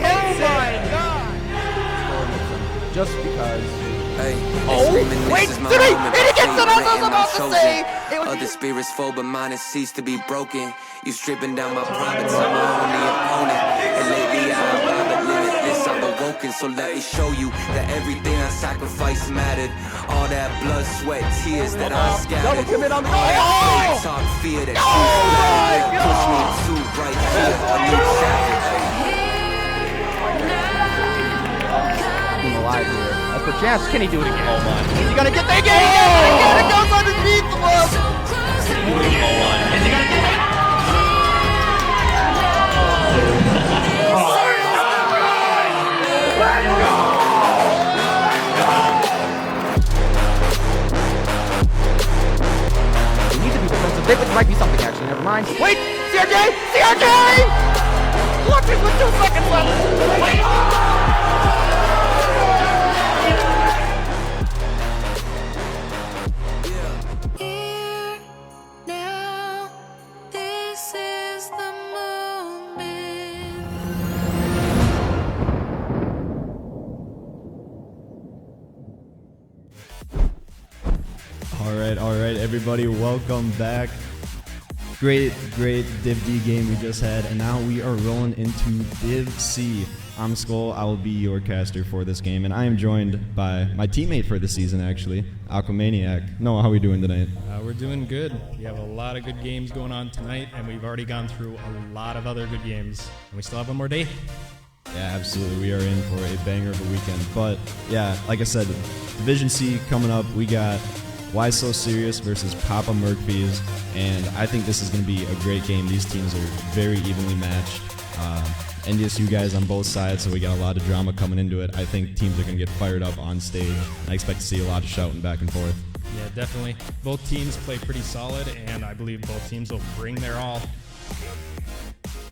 Oh my god! Just because. Hey, oh, wait, did he? And he gets it, I was about to say! Other spirits fall, but mine has ceased to be broken. You stripping down my province, I'm my only opponent. And lately I'm but limitless, I'm awoken. So let me show you that everything I sacrificed mattered. All that blood, sweat, tears that I scattered. All that fake talk, fear that you splattered. Push me to right here, a new chapter. Alive here. That's the chance. Can he do it again? Oh my. Is he gonna get the again? It goes underneath the wall. Is he gonna get it? We need to be defensive. This might be something actually. Never mind. Wait! CRJ! CRJ! Look, there's 2 seconds left. Wait! All right, everybody, welcome back. Great Div D game we just had, and now we are rolling into Div C. I'm Skull. I will be your caster for this game, and I am joined by my teammate for the season, actually, Aquamaniac. Noah, how are we doing tonight? We're doing good. We have a lot of good games going on tonight, and we've already gone through a lot of other good games, and we still have one more day. Yeah, absolutely. We are in for a banger of a weekend. But yeah, like I said, Division C coming up. We got Why So Serious versus Papa Mercphys, and I think this is going to be a great game. These teams are very evenly matched. NDSU guys on both sides, so we got a lot of drama coming into it. I think teams are going to get fired up on stage. I expect to see a lot of shouting back and forth. Yeah, definitely. Both teams play pretty solid, and I believe both teams will bring their all.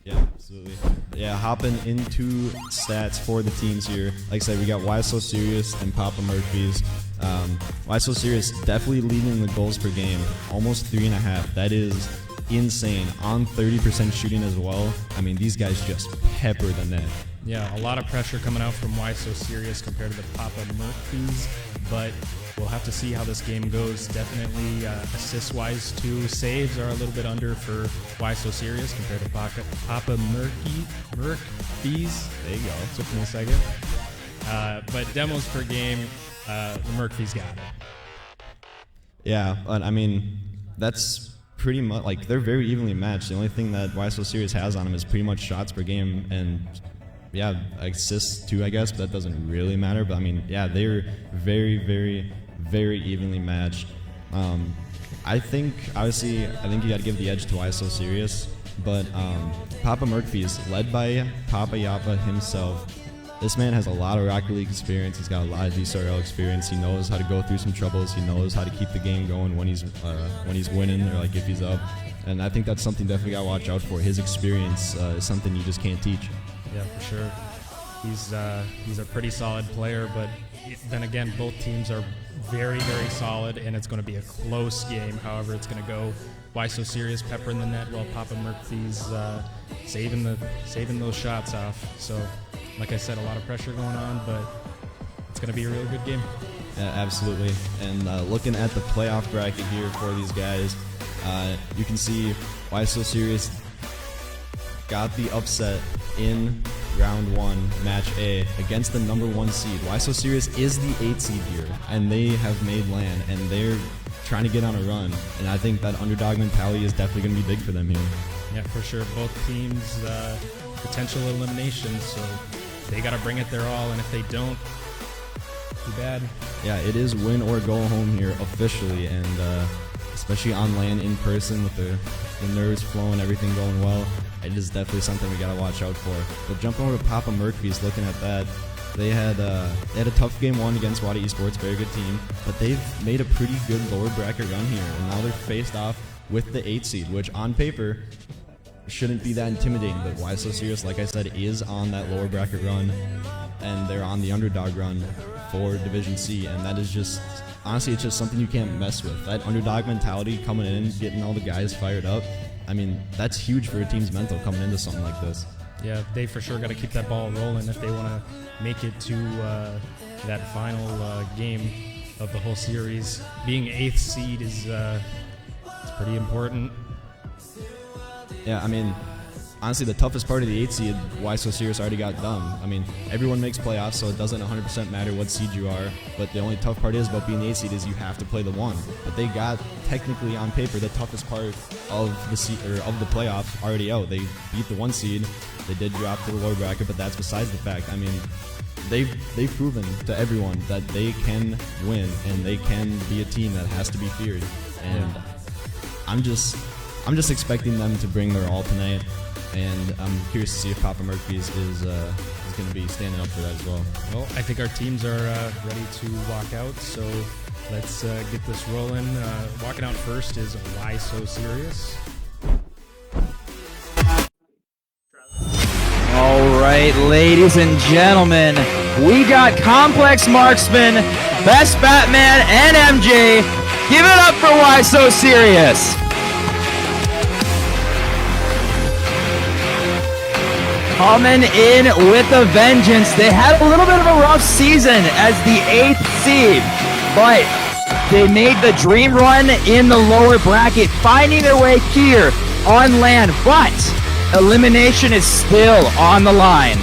Yeah, absolutely. Yeah, hopping into stats for the teams here. Like I said, we got Why So Serious and Papa Mercphys. Why So Serious definitely leading the goals per game, almost 3.5. That is insane. On 30% shooting as well. I mean, these guys just pepper the net. Yeah, a lot of pressure coming out from Why So Serious compared to the Papa Mercphys, but we'll have to see how this game goes. Definitely assist-wise, too. Saves are a little bit under for Why So Serious compared to Papa Mercphys. There you go. Took me a second. But demos per game, the Mercphys got it. Yeah, but I mean, that's pretty much, like, they're very evenly matched. The only thing that Why So Serious has on them is pretty much shots per game, and yeah, assists too, I guess, but that doesn't really matter. But I mean, yeah, they're very evenly matched. I think, obviously, I think you got to give the edge to Why So Serious, but Papa Mercphys, led by Papa Yappa himself. This man has a lot of Rocket League experience. He's got a lot of DCRL experience. He knows how to go through some troubles. He knows how to keep the game going when he's winning, or like if he's up. And I think that's something definitely got to watch out for. His experience is something you just can't teach. Yeah, for sure. He's a pretty solid player, but then again, both teams are very solid, and it's going to be a close game. However, it's going to go Why So Serious peppering the net while Papa Mercphys saving those shots off. So, like I said, a lot of pressure going on, but it's going to be a real good game. Yeah, absolutely. And looking at the playoff bracket here for these guys, you can see Why So Serious got the upset in round 1, match A, against the #1 seed. Why So Serious is the 8th seed here, and they have made LAN, and they're trying to get on a run. And I think that underdog mentality is definitely going to be big for them here. Yeah, for sure. Both teams potential elimination, so they got to bring it their all, and if they don't, too bad. Yeah, it is win or go home here officially, and especially on LAN in person with the nerves flowing, everything going well. It is definitely something we gotta watch out for. But jumping over to Papa Mercphys, looking at that, they had a tough game 1 against Wada Esports, very good team, but they've made a pretty good lower bracket run here, and now they're faced off with the 8th seed, which on paper shouldn't be that intimidating. But Why So Serious, like I said, is on that lower bracket run, and they're on the underdog run for Division C, and that is just, honestly, it's just something you can't mess with. That underdog mentality coming in, getting all the guys fired up, I mean, that's huge for a team's mental coming into something like this. Yeah, they for sure got to keep that ball rolling if they want to make it to that final game of the whole series. Being 8th seed is it's pretty important. Yeah, I mean, honestly, the toughest part of the 8th seed, why so serious, already got done. I mean, everyone makes playoffs, so it doesn't 100% matter what seed you are. But the only tough part is about being the 8th seed is you have to play the 1. But they got technically on paper the toughest part of the of the playoff already out. They beat the 1 seed. They did drop to the lower bracket, but that's besides the fact. I mean, they've proven to everyone that they can win and they can be a team that has to be feared. And I'm just expecting them to bring their all tonight. And I'm curious to see if Papa Mercphys is going to be standing up for that as well. Well, I think our teams are ready to walk out, so let's get this rolling. Walking out first is Why So Serious? All right, ladies and gentlemen, we got Complex Marksman, Best Batman, and MJ. Give it up for Why So Serious. Coming in with a vengeance. They had a little bit of a rough season as the 8th seed, but they made the dream run in the lower bracket, finding their way here on LAN, but elimination is still on the line.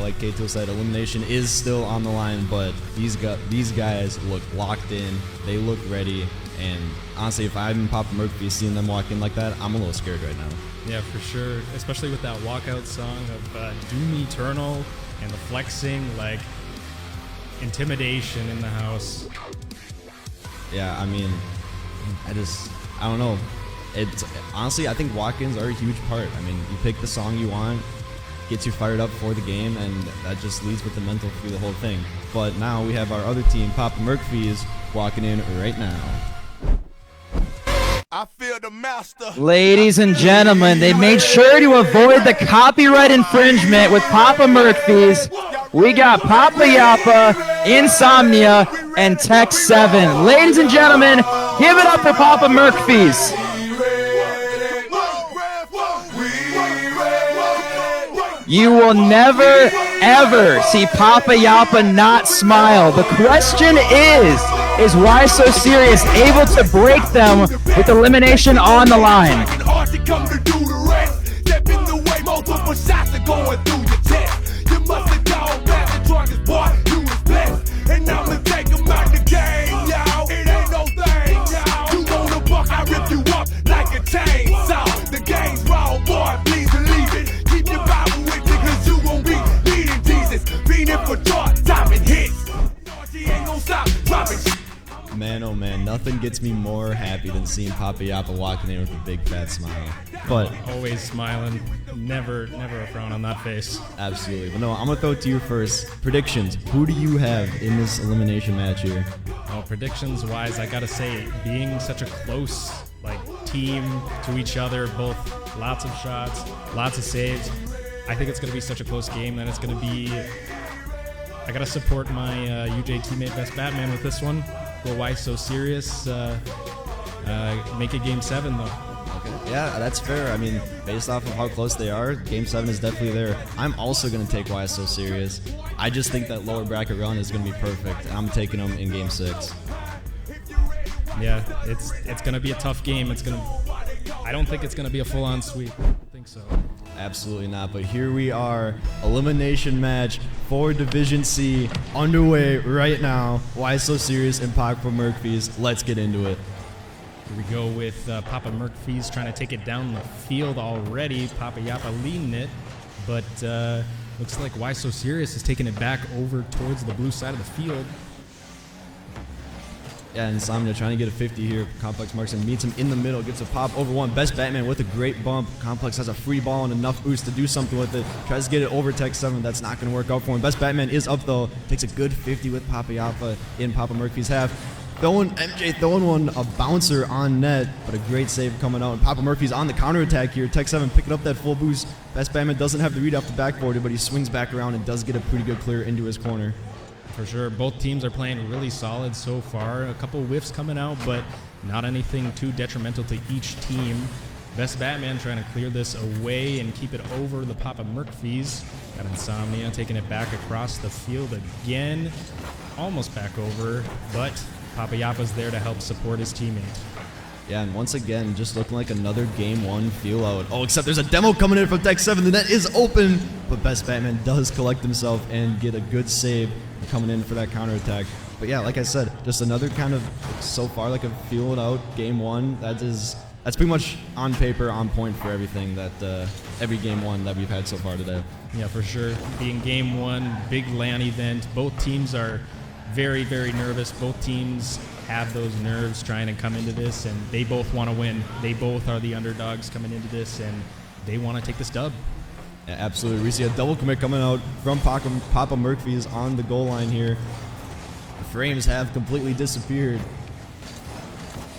Like Kato said, elimination is still on the line, but these guys look locked in. They look ready, and honestly, if I'm Papa Mercphys seeing them walk in like that, I'm a little scared right now. Yeah, for sure. Especially with that walkout song of Doom Eternal and the flexing, like intimidation in the house. Yeah, I mean, I don't know. It's honestly, I think walk-ins are a huge part. I mean, you pick the song you want, gets you fired up for the game, and that just leads with the mental through the whole thing. But now we have our other team, Papa Mercphys, walking in right now. I feel the master. Ladies and gentlemen, they made sure to avoid the copyright infringement with Papa Mercphys. We got Papa Yappa, Insomnia, and Tech 7. Ladies and gentlemen, give it up for Papa Mercphys. You will never, ever see Papa Yappa not smile. The question is Why So Serious able to break them with elimination on the line? Hard to come to do the rest. Step in the way, multiple shots are going through your chest. You must have gone back the strongest boy, you was blessed. And I'ma take him out the game, y'all. It ain't no thing, y'all. You wanna buck, I rip you up like a chainsaw. The game's raw, boy, please believe it. Keep your Bible with you, cause you gon' be leading Jesus. Being in for chart, topping hits. She ain't gon' stop dropping shit. Man, oh man, nothing gets me more happy than seeing Papa Yappa walking in with a big fat smile. But Always smiling, never a frown on that face. absolutely. But no, I'm gonna throw it to you first. Predictions. Who do you have in this elimination match here? Well, predictions wise, I gotta say, being such a close team to each other, both lots of shots, lots of saves, I think it's gonna be such a close game that it's gonna be. I gotta support my UJ teammate Best Batman with this one. Go Why So Serious? Make it Game 7 though. Okay. Yeah, that's fair. I mean, based off of how close they are, Game 7 is definitely there. I'm also going to take Why So Serious. I just think that lower bracket run is going to be perfect. I'm taking them in Game 6. Yeah, it's gonna be a tough game. I don't think it's gonna be a full-on sweep. I don't think so. Absolutely not. But here we are, elimination match for Division C underway right now. Why So Serious and Papa Mercphys. Let's get into it. Here we go with Papa Mercphys trying to take it down the field already. Papa Yappa leading it, but looks like Why So Serious is taking it back over towards the blue side of the field. Yeah, Insomnia trying to get a 50 here. Complex marks and meets him in the middle, gets a pop over one. Best Batman with a great bump. Complex has a free ball and enough boost to do something with it. Tries to get it over Tech 7. That's not going to work out for him. Best Batman is up though. Takes a good 50 with Papa Yappa in Papa Mercphys' half. MJ throwing one, a bouncer on net, but a great save coming out. And Papa Mercphys on the counterattack here. Tech 7 picking up that full boost. Best Batman doesn't have the read off the backboard, but he swings back around and does get a pretty good clear into his corner. For sure, both teams are playing really solid so far. A couple whiffs coming out, but not anything too detrimental to each team. Best Batman trying to clear this away and keep it over the Papa Mercphys. Got Insomnia taking it back across the field again. Almost back over, but Papa Yappa's there to help support his teammate. Yeah, and once again, just looking like another Game 1 feel out. Oh, except there's a demo coming in from Tech 7. The net is open, but Best Batman does collect himself and get a good save coming in for that counterattack. But yeah, like I said, just another kind of, so far, like a feel out Game 1. That's pretty much on paper, on point for everything that every Game 1 that we've had so far today. Yeah, for sure. Being Game 1, big LAN event. Both teams are very, very nervous. Both teams have those nerves trying to come into this, and they both want to win. They both are the underdogs coming into this, and they want to take this dub. Yeah, absolutely. We see a double commit coming out from Papa Mercphys on the goal line here. The frames have completely disappeared.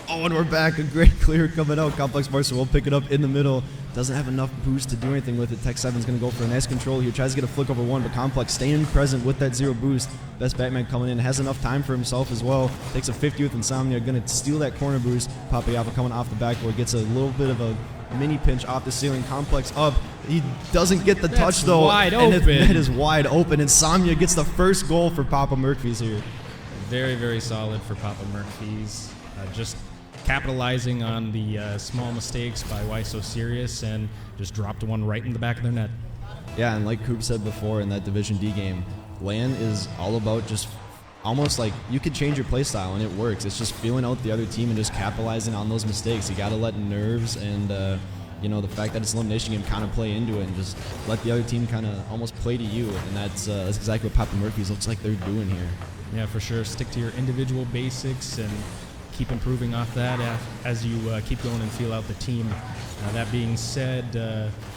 Oh, and we're back. A great clear coming out. Complex Marcer will pick it up in the middle. Doesn't have enough boost to do anything with it. Tech 7's going to go for a nice control here. Tries to get a flick over one, but Complex staying present with that 0 boost. Best Batman coming in. Has enough time for himself as well. Takes a 50 with Insomnia. Going to steal that corner boost. Papa Yappa coming off the backboard. Gets a little bit of a mini pinch off the ceiling. Complex up. He doesn't get the touch though. Wide and open. It is wide open. Insomnia gets the first goal for Papa Mercphys here. Very, very solid for Papa Mercphys. Just capitalizing on the small mistakes by Why So Serious and just dropped one right in the back of their net. Yeah, and like Coop said before in that Division D game, LAN is all about just almost like you could change your play style and it works. It's just feeling out the other team and just capitalizing on those mistakes. You got to let nerves and you know, the fact that it's an elimination game kind of play into it and just let the other team kind of almost play to you. And that's exactly what Papa Mercphys looks like they're doing here. Yeah, for sure. Stick to your individual basics and keep improving off that as you keep going and feel out the team. That being said,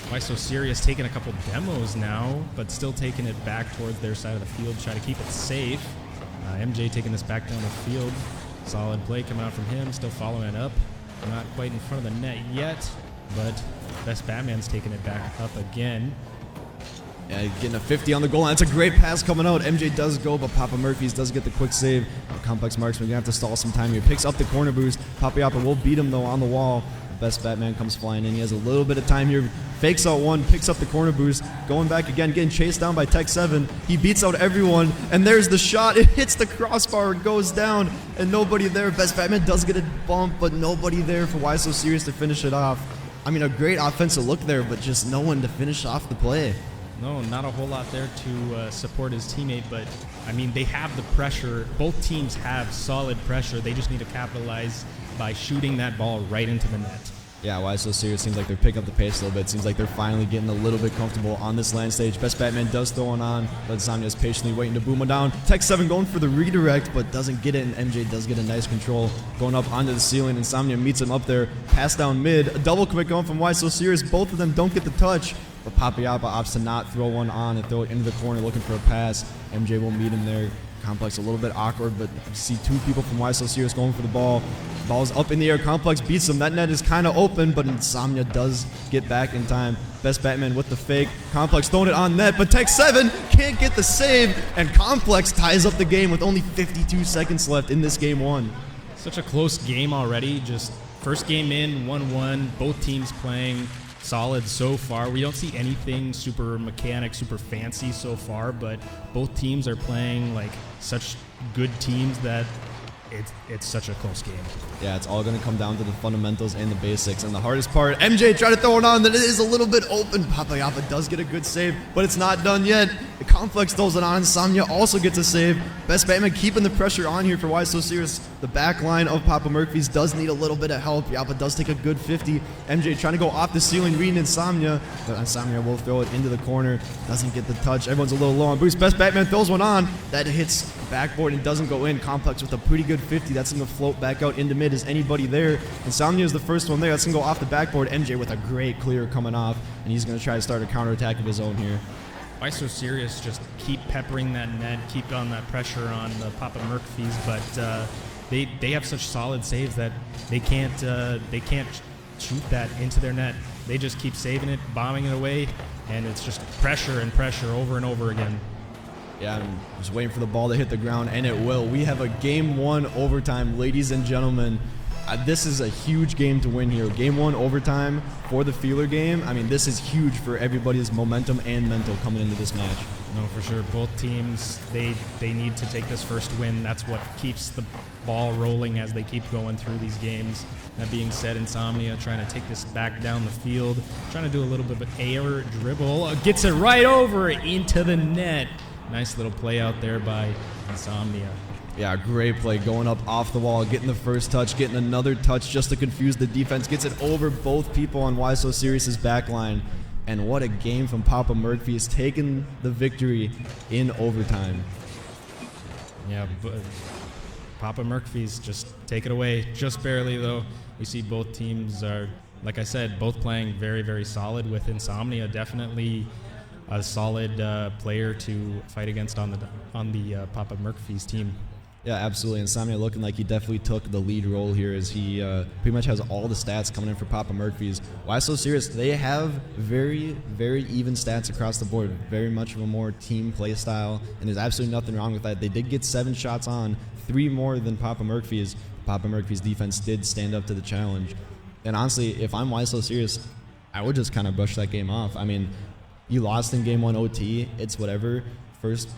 Why So Serious taking a couple demos now, but still taking it back towards their side of the field, try to keep it safe. MJ taking this back down the field. Solid play coming out from him, still following it up. Not quite in front of the net yet, but Best Batman's taking it back up again. Yeah, getting a 50 on the goal line. It's a great pass coming out. MJ does go, but Papa Mercphys does get the quick save. Complex Marksman going to have to stall some time here. Picks up the corner boost. Papa Yappa will beat him, though, on the wall. Best Batman comes flying in. He has a little bit of time here. Fakes out one, picks up the corner boost. Going back again, getting chased down by Tech 7. He beats out everyone, and there's the shot. It hits the crossbar, goes down, and nobody there. Best Batman does get a bump, but nobody there for Why So Serious to finish it off. I mean, a great offensive look there, but just no one to finish off the play. No, not a whole lot there to support his teammate, but I mean, they have the pressure. Both teams have solid pressure. They just need to capitalize by shooting that ball right into the net. Yeah, Why So Serious seems like they're picking up the pace a little bit. Seems like they're finally getting a little bit comfortable on this LAN stage. Best Batman does throw one on, but Insomnia is patiently waiting to boom one down. Tech 7 going for the redirect, but doesn't get it, and MJ does get a nice control. Going up onto the ceiling, Insomnia meets him up there. Pass down mid, a double commit going from Why So Serious. Both of them don't get the touch, but Papa Yappa opts to not throw one on and throw it into the corner looking for a pass. MJ will meet him there. Complex a little bit awkward, but you see two people from Why So Serious going for the ball. Ball's up in the air. Complex beats him. That net is kind of open, but Insomnia does get back in time. Best Batman with the fake. Complex throwing it on net, but Tech 7 can't get the save, and Complex ties up the game with only 52 seconds left in this Game 1. Such a close game already. Just first game in, 1-1. Both teams playing solid so far. We don't see anything super mechanic, super fancy so far, but both teams are playing like such good teams that it's such a close game. Yeah, it's all going to come down to the fundamentals and the basics. And the hardest part, MJ tried to throw it on, that it is a little bit open. Papa Yappa does get a good save, but it's not done yet. The Complex throws it on. Insomnia also gets a save. Best Batman keeping the pressure on here for Why So Serious. The back line of Papa Mercphys does need a little bit of help. Yappa does take a good 50. MJ trying to go off the ceiling, reading Insomnia. But Insomnia will throw it into the corner. Doesn't get the touch. Everyone's a little low on boost. Best Batman throws one on. That hits backboard and doesn't go in. Complex with a pretty good 50. That's going to float back out into mid. Is anybody there? Insomnia is the first one there. That's going to go off the backboard. MJ with a great clear coming off, and he's going to try to start a counterattack of his own here. Why so serious? Just keep peppering that net, keep on that pressure on the Papa Mercphys, but they have such solid saves that they can't shoot that into their net. They just keep saving it, bombing it away, and it's just pressure and pressure over and over again. Yeah, I'm just waiting for the ball to hit the ground, and it will. We have a Game 1 overtime, ladies and gentlemen. This is a huge game to win here. Game 1 overtime for the feeler game. I mean, this is huge for everybody's momentum and mental coming into this match. No, for sure. Both teams, they need to take this first win. That's what keeps the ball rolling as they keep going through these games. That being said, Insomnia trying to take this back down the field, trying to do a little bit of an air dribble. Gets it right over into the net. Nice little play out there by Insomnia. Yeah, great play. Going up off the wall, getting the first touch, getting another touch just to confuse the defense. Gets it over both people on Why So Serious's back line. And what a game from Papa Mercphys, taking the victory in overtime. Yeah, but Papa Mercphys just take it away, just barely though. We see both teams are, like I said, both playing very, very solid, with Insomnia definitely a solid player to fight against on the Papa Mercphys team. Yeah, absolutely. Insomnia looking like he definitely took the lead role here, as he pretty much has all the stats coming in for Papa Mercphys. Why So Serious? They have very, very even stats across the board. Very much of a more team play style, and there's absolutely nothing wrong with that. They did get 7 shots on, 3 more than Papa Mercphys. Papa Mercphys' defense did stand up to the challenge. And honestly, if I'm Why So Serious, I would just kind of brush that game off. I mean, you lost in Game 1 OT. It's whatever. First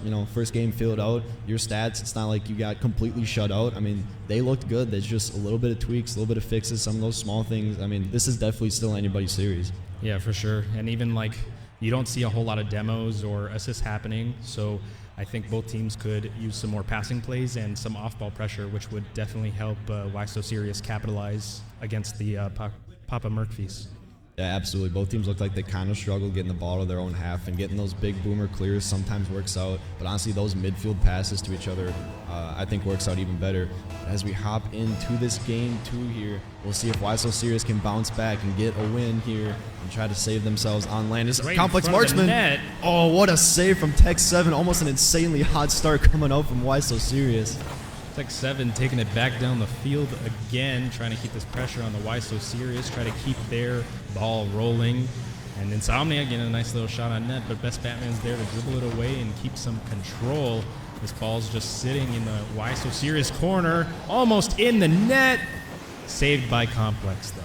game filled out. Your stats, it's not like you got completely shut out. I mean, they looked good. There's just a little bit of tweaks, a little bit of fixes, some of those small things. I mean, this is definitely still anybody's series. Yeah, for sure. And even like, you don't see a whole lot of demos or assists happening. So I think both teams could use some more passing plays and some off-ball pressure, which would definitely help Why So Serious capitalize against the Papa Mercphys. Yeah, absolutely. Both teams look like they kind of struggle getting the ball to their own half, and getting those big boomer clears sometimes works out. But honestly, those midfield passes to each other, I think works out even better. As we hop into this Game 2 here, we'll see if Why So Serious can bounce back and get a win here and try to save themselves on land. This Right complex in front of the marksman. net. Oh, what a save from Tech 7. Almost an insanely hot start coming out from Why So Serious. Tech 7 taking it back down the field again, trying to keep this pressure on the Why So Serious, try to keep their ball rolling. And Insomnia getting a nice little shot on net, but Best Batman's there to dribble it away and keep some control. This ball's just sitting in the Why So Serious corner, almost in the net. Saved by Complex, though.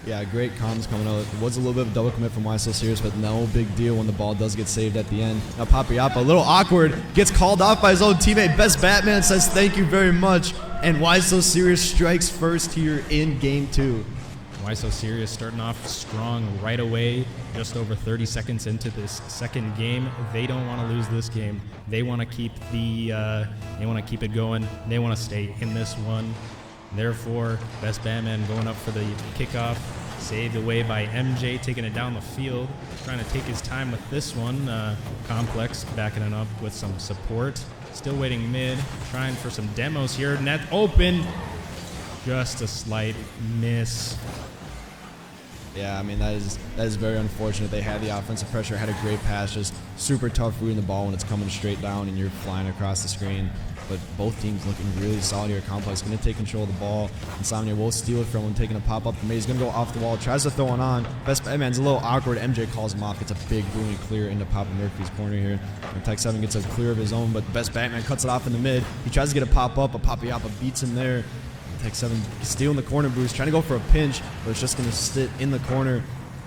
Yeah, great comms coming out. It was a little bit of a double commit from Why So Serious, but no big deal when the ball does get saved at the end. Now Papiapa, a little awkward, gets called off by his own teammate. Best Batman says thank you very much, and Why So Serious strikes first here in Game 2. Why So Serious starting off strong right away, just over 30 seconds into this second game. They don't want to lose this game. They want to keep it going. They want to stay in this one. Therefore, Best Batman going up for the kickoff, saved away by MJ, taking it down the field, trying to take his time with this one. Complex backing it up with some support. Still waiting mid, trying for some demos here. Net open, just a slight miss. Yeah, I mean, that is very unfortunate. They had the offensive pressure, had a great pass, just super tough reading the ball when it's coming straight down and you're flying across the screen. But both teams looking really solid here. Complex going to take control of the ball. Insomnia will steal it from him, taking a pop up from me. He's going to go off the wall, tries to throw it on. Best Batman's a little awkward. MJ calls him off. Gets a big booming clear into Papa Mercphys' corner here. And Tech 7 gets a clear of his own, but Best Batman cuts it off in the mid. He tries to get a pop up, but Papiapa beats him there. Tech 7 stealing the corner boost, trying to go for a pinch, but it's just going to sit in the corner.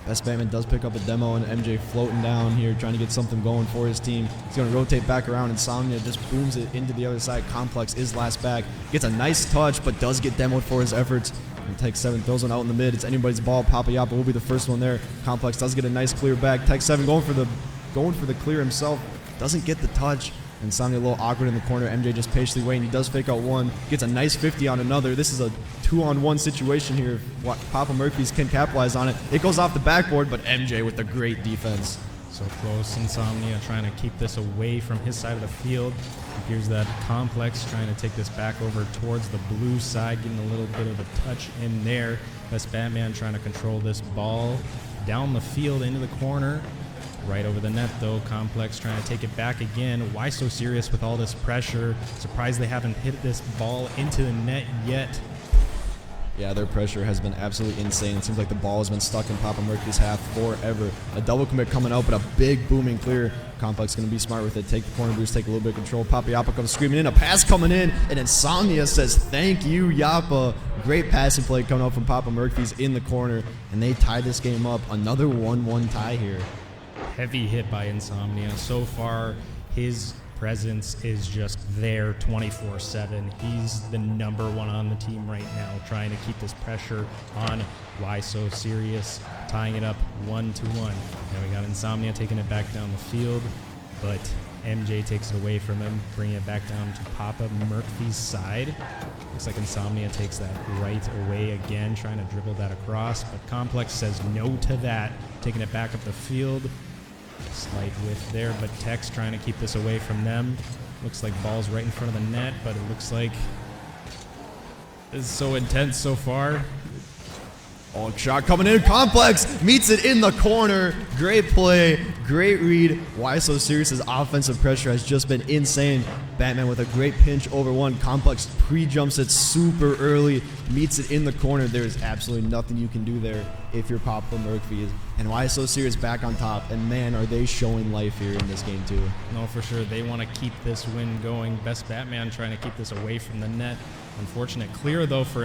Best Batman does pick up a demo, and MJ floating down here, trying to get something going for his team. He's going to rotate back around. Insomnia just booms it into the other side. Complex is last back. Gets a nice touch, but does get demoed for his efforts. And Tech 7 throws one out in the mid. It's anybody's ball. Papiapa will be the first one there. Complex does get a nice clear back. Tech 7 going for the clear himself. Doesn't get the touch. Insomnia a little awkward in the corner. MJ just patiently waiting. He does fake out one. Gets a nice 50 on another. This is a 2-on-1 situation here. Papa Mercphys can capitalize on it. It goes off the backboard, but MJ with the great defense. So close. Insomnia trying to keep this away from his side of the field. Here's that Complex trying to take this back over towards the blue side, getting a little bit of a touch in there. Best Batman trying to control this ball down the field into the corner. Right over the net, though. Complex trying to take it back again. Why so serious with all this pressure? Surprised they haven't hit this ball into the net yet. Yeah, their pressure has been absolutely insane. It seems like the ball has been stuck in Papa Mercphys' half forever. A double commit coming out, but a big booming clear. Complex going to be smart with it. Take the corner boost, take a little bit of control. Papa Yappa comes screaming in. A pass coming in, and Insomnia says, thank you, Yappa. Great passing play coming out from Papa Mercphys in the corner, and they tie this game up. Another 1-1 tie here. Heavy hit by Insomnia. So far, his presence is just there 24/7. He's the #1 on the team right now, trying to keep this pressure on Why So Serious, tying it up 1-1. Now we got Insomnia taking it back down the field, but MJ takes it away from him, bringing it back down to Papa Mercphys' side. Looks like Insomnia takes that right away again, trying to dribble that across, but Complex says no to that, taking it back up the field. Slight whiff there, but Tech's trying to keep this away from them. Looks like ball's right in front of the net, but it looks like this is so intense so far. Oh, shot coming in. Complex meets it in the corner. Great play. Great read. Why So Serious' offensive pressure has just been insane. Batman with a great pinch over one. Complex pre-jumps it super early. Meets it in the corner. There's absolutely nothing you can do there if you're Papa Mercphys. And Why So Serious back on top. And man, are they showing life here in this game too. No, for sure. They want to keep this win going. Best Batman trying to keep this away from the net. Unfortunate clear though for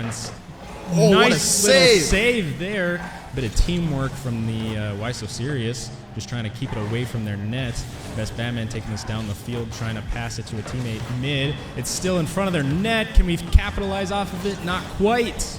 Oh, nice what a save. Save there. Bit of teamwork from the Why So Serious, just trying to keep it away from their net. Best Batman taking this down the field, trying to pass it to a teammate mid. It's still in front of their net. Can we capitalize off of it? Not quite.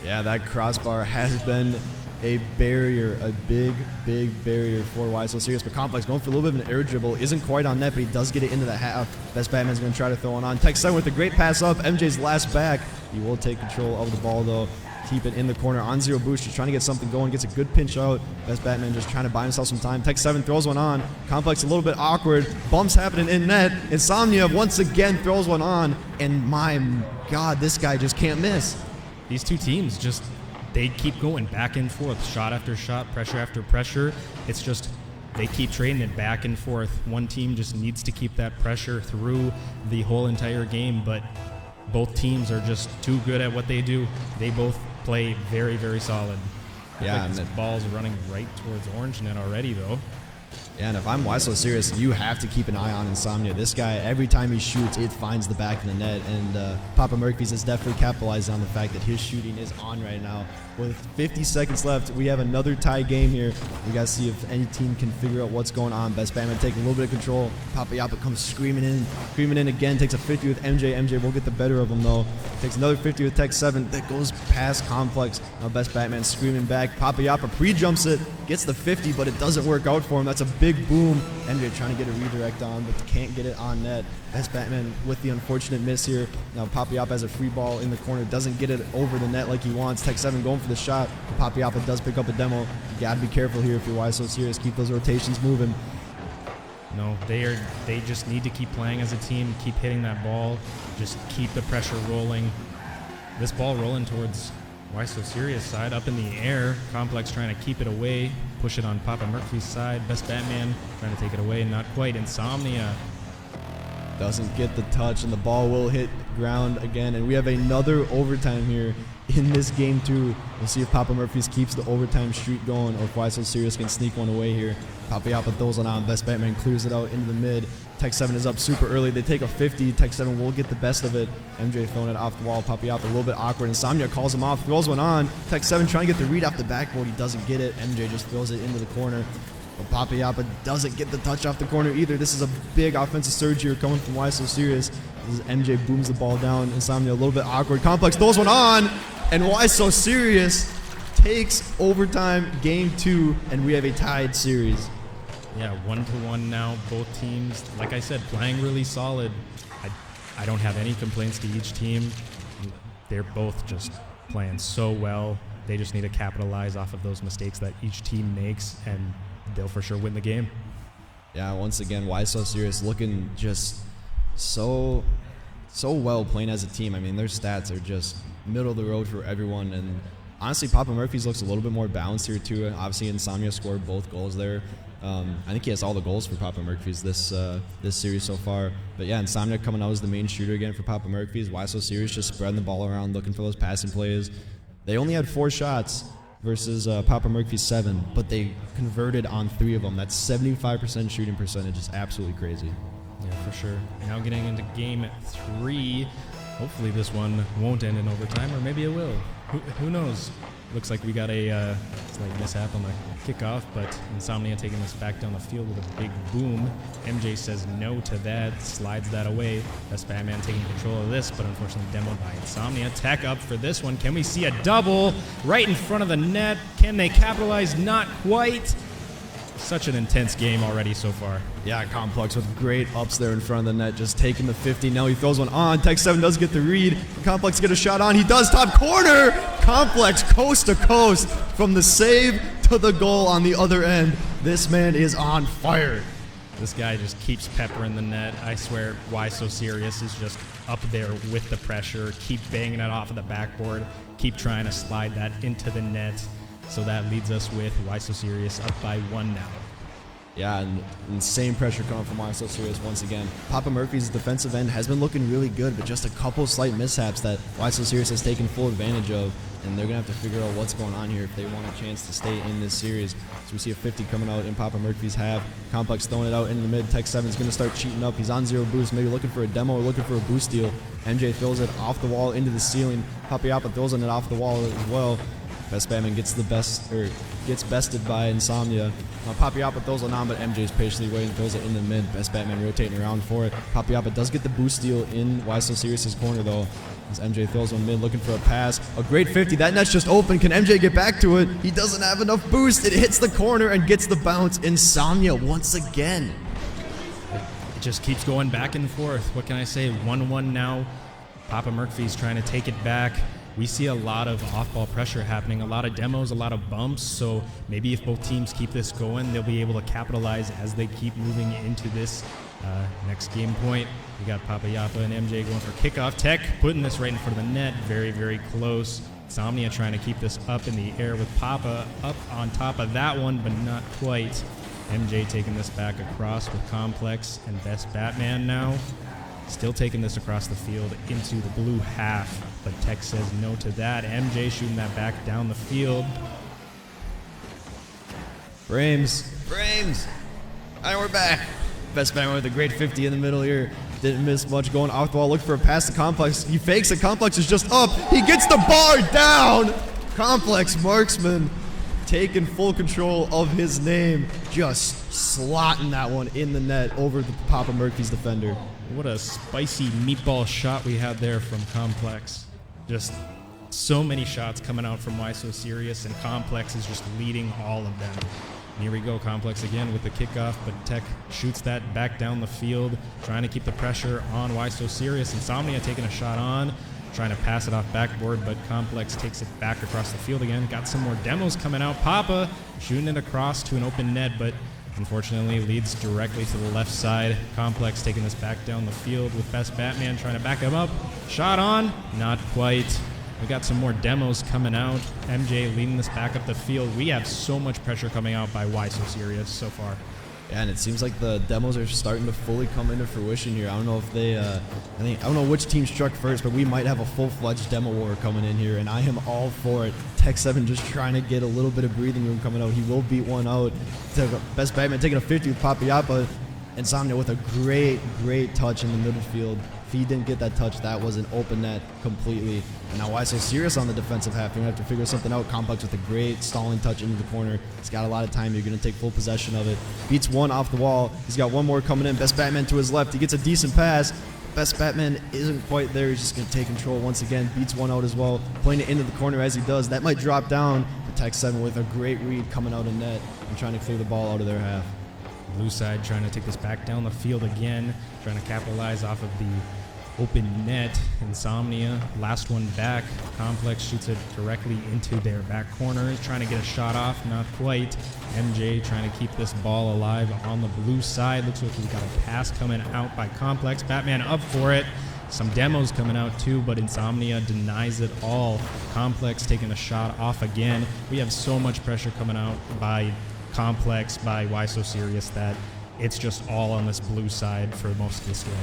Yeah, that crossbar has been a barrier, a big, big barrier for Why So Serious. But Complex going for a little bit of an air dribble. Isn't quite on net, but he does get it into the half. Best Batman's going to try to throw it on. Tech 7 with a great pass up. MJ's last back. He will take control of the ball, though. Keep it in the corner. On zero boost, just trying to get something going. Gets a good pinch out. Best Batman just trying to buy himself some time. Tech 7 throws one on. Complex a little bit awkward. Bumps happening in net. Insomnia once again throws one on. And my God, this guy just can't miss. These two teams just, they keep going back and forth, shot after shot, pressure after pressure. It's just, they keep trading it back and forth. One team just needs to keep that pressure through the whole entire game, but both teams are just too good at what they do. They both play very, very solid. Yeah, like this ball's running right towards orange net already, though. Yeah, and if I'm Why So Serious, you have to keep an eye on Insomnia. This guy, every time he shoots, it finds the back of the net, and Papa Mercphys has definitely capitalized on the fact that his shooting is on right now. With 50 seconds left, we have another tie game here. We got to see if any team can figure out what's going on. Best Batman taking a little bit of control. Papa Yappa comes screaming in again, takes a 50 with MJ. MJ will get the better of him, though. Takes another 50 with Tech 7. That goes past Complex. Now Best Batman screaming back. Papa Yappa pre-jumps it, gets the 50, but it doesn't work out for him. That's a big boom. MJ trying to get a redirect on, but can't get it on net. Best Batman with the unfortunate miss here. Now Papa Yappa has a free ball in the corner, doesn't get it over the net like he wants. Tech 7 going for the shot. Papa Yappa does pick up a demo. You gotta be careful here if you're Why So Serious. Keep those rotations moving. No, they just need to keep playing as a team, keep hitting that ball, just keep the pressure rolling. This ball rolling towards Why So Serious side, up in the air. Complex trying to keep it away, push it on Papa Mercphys' side. Best Batman trying to take it away, not quite. Insomnia doesn't get the touch, and the ball will hit ground again. And we have another overtime here in this game too. We'll see if Papa Mercphys keeps the overtime streak going, or if Why So Serious can sneak one away here. Papa Yappa throws one on. Best Batman clears it out into the mid. Tech 7 is up super early. They take a 50. Tech 7 will get the best of it. MJ throwing it off the wall. Papa Yappa a little bit awkward. Insomnia calls him off, throws one on. Tech 7 trying to get the read off the backboard. He doesn't get it. MJ just throws it into the corner. But Papa Yappa doesn't get the touch off the corner either. This is a big offensive surge here coming from Why So Serious. This is MJ booms the ball down. Insomnia a little bit awkward. Complex throws one on. And Why So Serious takes overtime game 2. And we have a tied series. Yeah, 1-1 now. Both teams, like I said, playing really solid. I don't have any complaints to each team. They're both just playing so well. They just need to capitalize off of those mistakes that each team makes and they'll for sure win the game. Yeah, once again, YSL Sirius looking just so well playing as a team. I mean, their stats are just middle of the road for everyone, and honestly, Papa Mercphys looks a little bit more balanced here too. Obviously, Insomnia scored both goals there. I think he has all the goals for Papa Mercphys this series so far. But yeah, Insomnia coming out as the main shooter again for Papa Mercphys. YSL Sirius just spreading the ball around, looking for those passing plays. They only had 4 shots versus Papa Mercphys 7, but they converted on 3 of them. That's 75% shooting percentage. It's absolutely crazy. Yeah, for sure. Now getting into game 3. Hopefully this one won't end in overtime, or maybe it will. Who knows? Looks like we got a slight mishap on the kickoff, but Insomnia taking this back down the field with a big boom. MJ says no to that, slides that away. Best Batman taking control of this, but unfortunately demoed by Insomnia. Tech up for this one. Can we see a double right in front of the net? Can they capitalize? Not quite. Such an intense game already so far. Yeah, Complex with great ups there in front of the net, just taking the 50. Now he throws one on. Tech 7 does get the read. Complex get a shot on. He does, top corner. Complex coast to coast from the save to the goal on the other end. This man is on fire. This guy just keeps peppering the net. I swear, Why So Serious is just up there with the pressure. Keep banging it off of the backboard. Keep trying to slide that into the net. So that leads us with Why So Serious up by 1 now. Yeah, and insane pressure coming from YSL Sirius once again. Papa Mercphys' defensive end has been looking really good, but just a couple slight mishaps that YSL Sirius has taken full advantage of, and they're going to have to figure out what's going on here if they want a chance to stay in this series. So we see a 50 coming out in Papa Mercphys' half. Complex throwing it out into the mid. Tech 7 is going to start cheating up. He's on 0 boost, maybe looking for a demo or looking for a boost steal. MJ throws it off the wall into the ceiling. Papiapa throws it off the wall as well. Best Batman gets bested by Insomnia. Papiapa throws it on, but MJ's patiently waiting, throws it in the mid. Best Batman rotating around for it. Papiapa does get the boost steal in YSL Sirius' corner though, as MJ throws one mid, looking for a pass. A great 50. That net's just open. Can MJ get back to it? He doesn't have enough boost. It hits the corner and gets the bounce. Insomnia once again. It just keeps going back and forth. What can I say? 1-1 now. Papa Mercphys trying to take it back. We see a lot of off-ball pressure happening, a lot of demos, a lot of bumps, so maybe if both teams keep this going, they'll be able to capitalize as they keep moving into this next game point. We got Papiapa and MJ going for kickoff. Tech putting this right in front of the net, very, very close. Insomnia trying to keep this up in the air with Papa up on top of that one, but not quite. MJ taking this back across with Complex and Best Batman now. Still taking this across the field into the blue half, but Tech says no to that. MJ shooting that back down the field. Frames. And we're back. Best Batman with a great 50 in the middle here. Didn't miss much going off the wall. Looking for a pass to Complex. He fakes it. Complex is just up. He gets the bar down. Complex marksman taking full control of his name. Just slotting that one in the net over the Papa Mercphys defender. What a spicy meatball shot we had there from Complex. Just so many shots coming out from Why So Serious, and Complex is just leading all of them. And here we go, Complex again with the kickoff, but Tech shoots that back down the field, trying to keep the pressure on Why So Serious. Insomnia taking a shot on, trying to pass it off backboard, but Complex takes it back across the field again. Got some more demos coming out. Papa shooting it across to an open net, but unfortunately leads directly to the left side. Complex taking this back down the field with Best Batman trying to back him up. Shot on, not quite. We got some more demos coming out. MJ leading this back up the field. We have so much pressure coming out by Why So Serious so far. Yeah, and it seems like the demos are starting to fully come into fruition here. I don't know if they, I don't know which team struck first, but we might have a full-fledged demo war coming in here, and I am all for it. Tech 7 just trying to get a little bit of breathing room coming out. He will beat one out. Best Batman taking a 50 with Papiapa. Insomnia with a great touch in the midfield. If he didn't get that touch, that was an open net completely. And now Why So Serious on the defensive half? You're going to have to figure something out. Complex with a great stalling touch into the corner. He's got a lot of time. You're going to take full possession of it. Beats one off the wall. He's got one more coming in. Best Batman to his left. He gets a decent pass. Best Batman isn't quite there. He's just going to take control once again. Beats one out as well. Playing it into the corner as he does. That might drop down. But Tech 7 with a great read coming out of net and trying to clear the ball out of their half. Blue side trying to take this back down the field again, trying to capitalize off of the open net. Insomnia, last one back. Complex shoots it directly into their back corner. He's trying to get a shot off, not quite. MJ trying to keep this ball alive on the blue side. Looks like we've got a pass coming out by Complex. Batman up for it. Some demos coming out too, but Insomnia denies it all. Complex taking a shot off again. We have so much pressure coming out by Complex, by Why So Serious, that it's just all on this blue side for most of this game.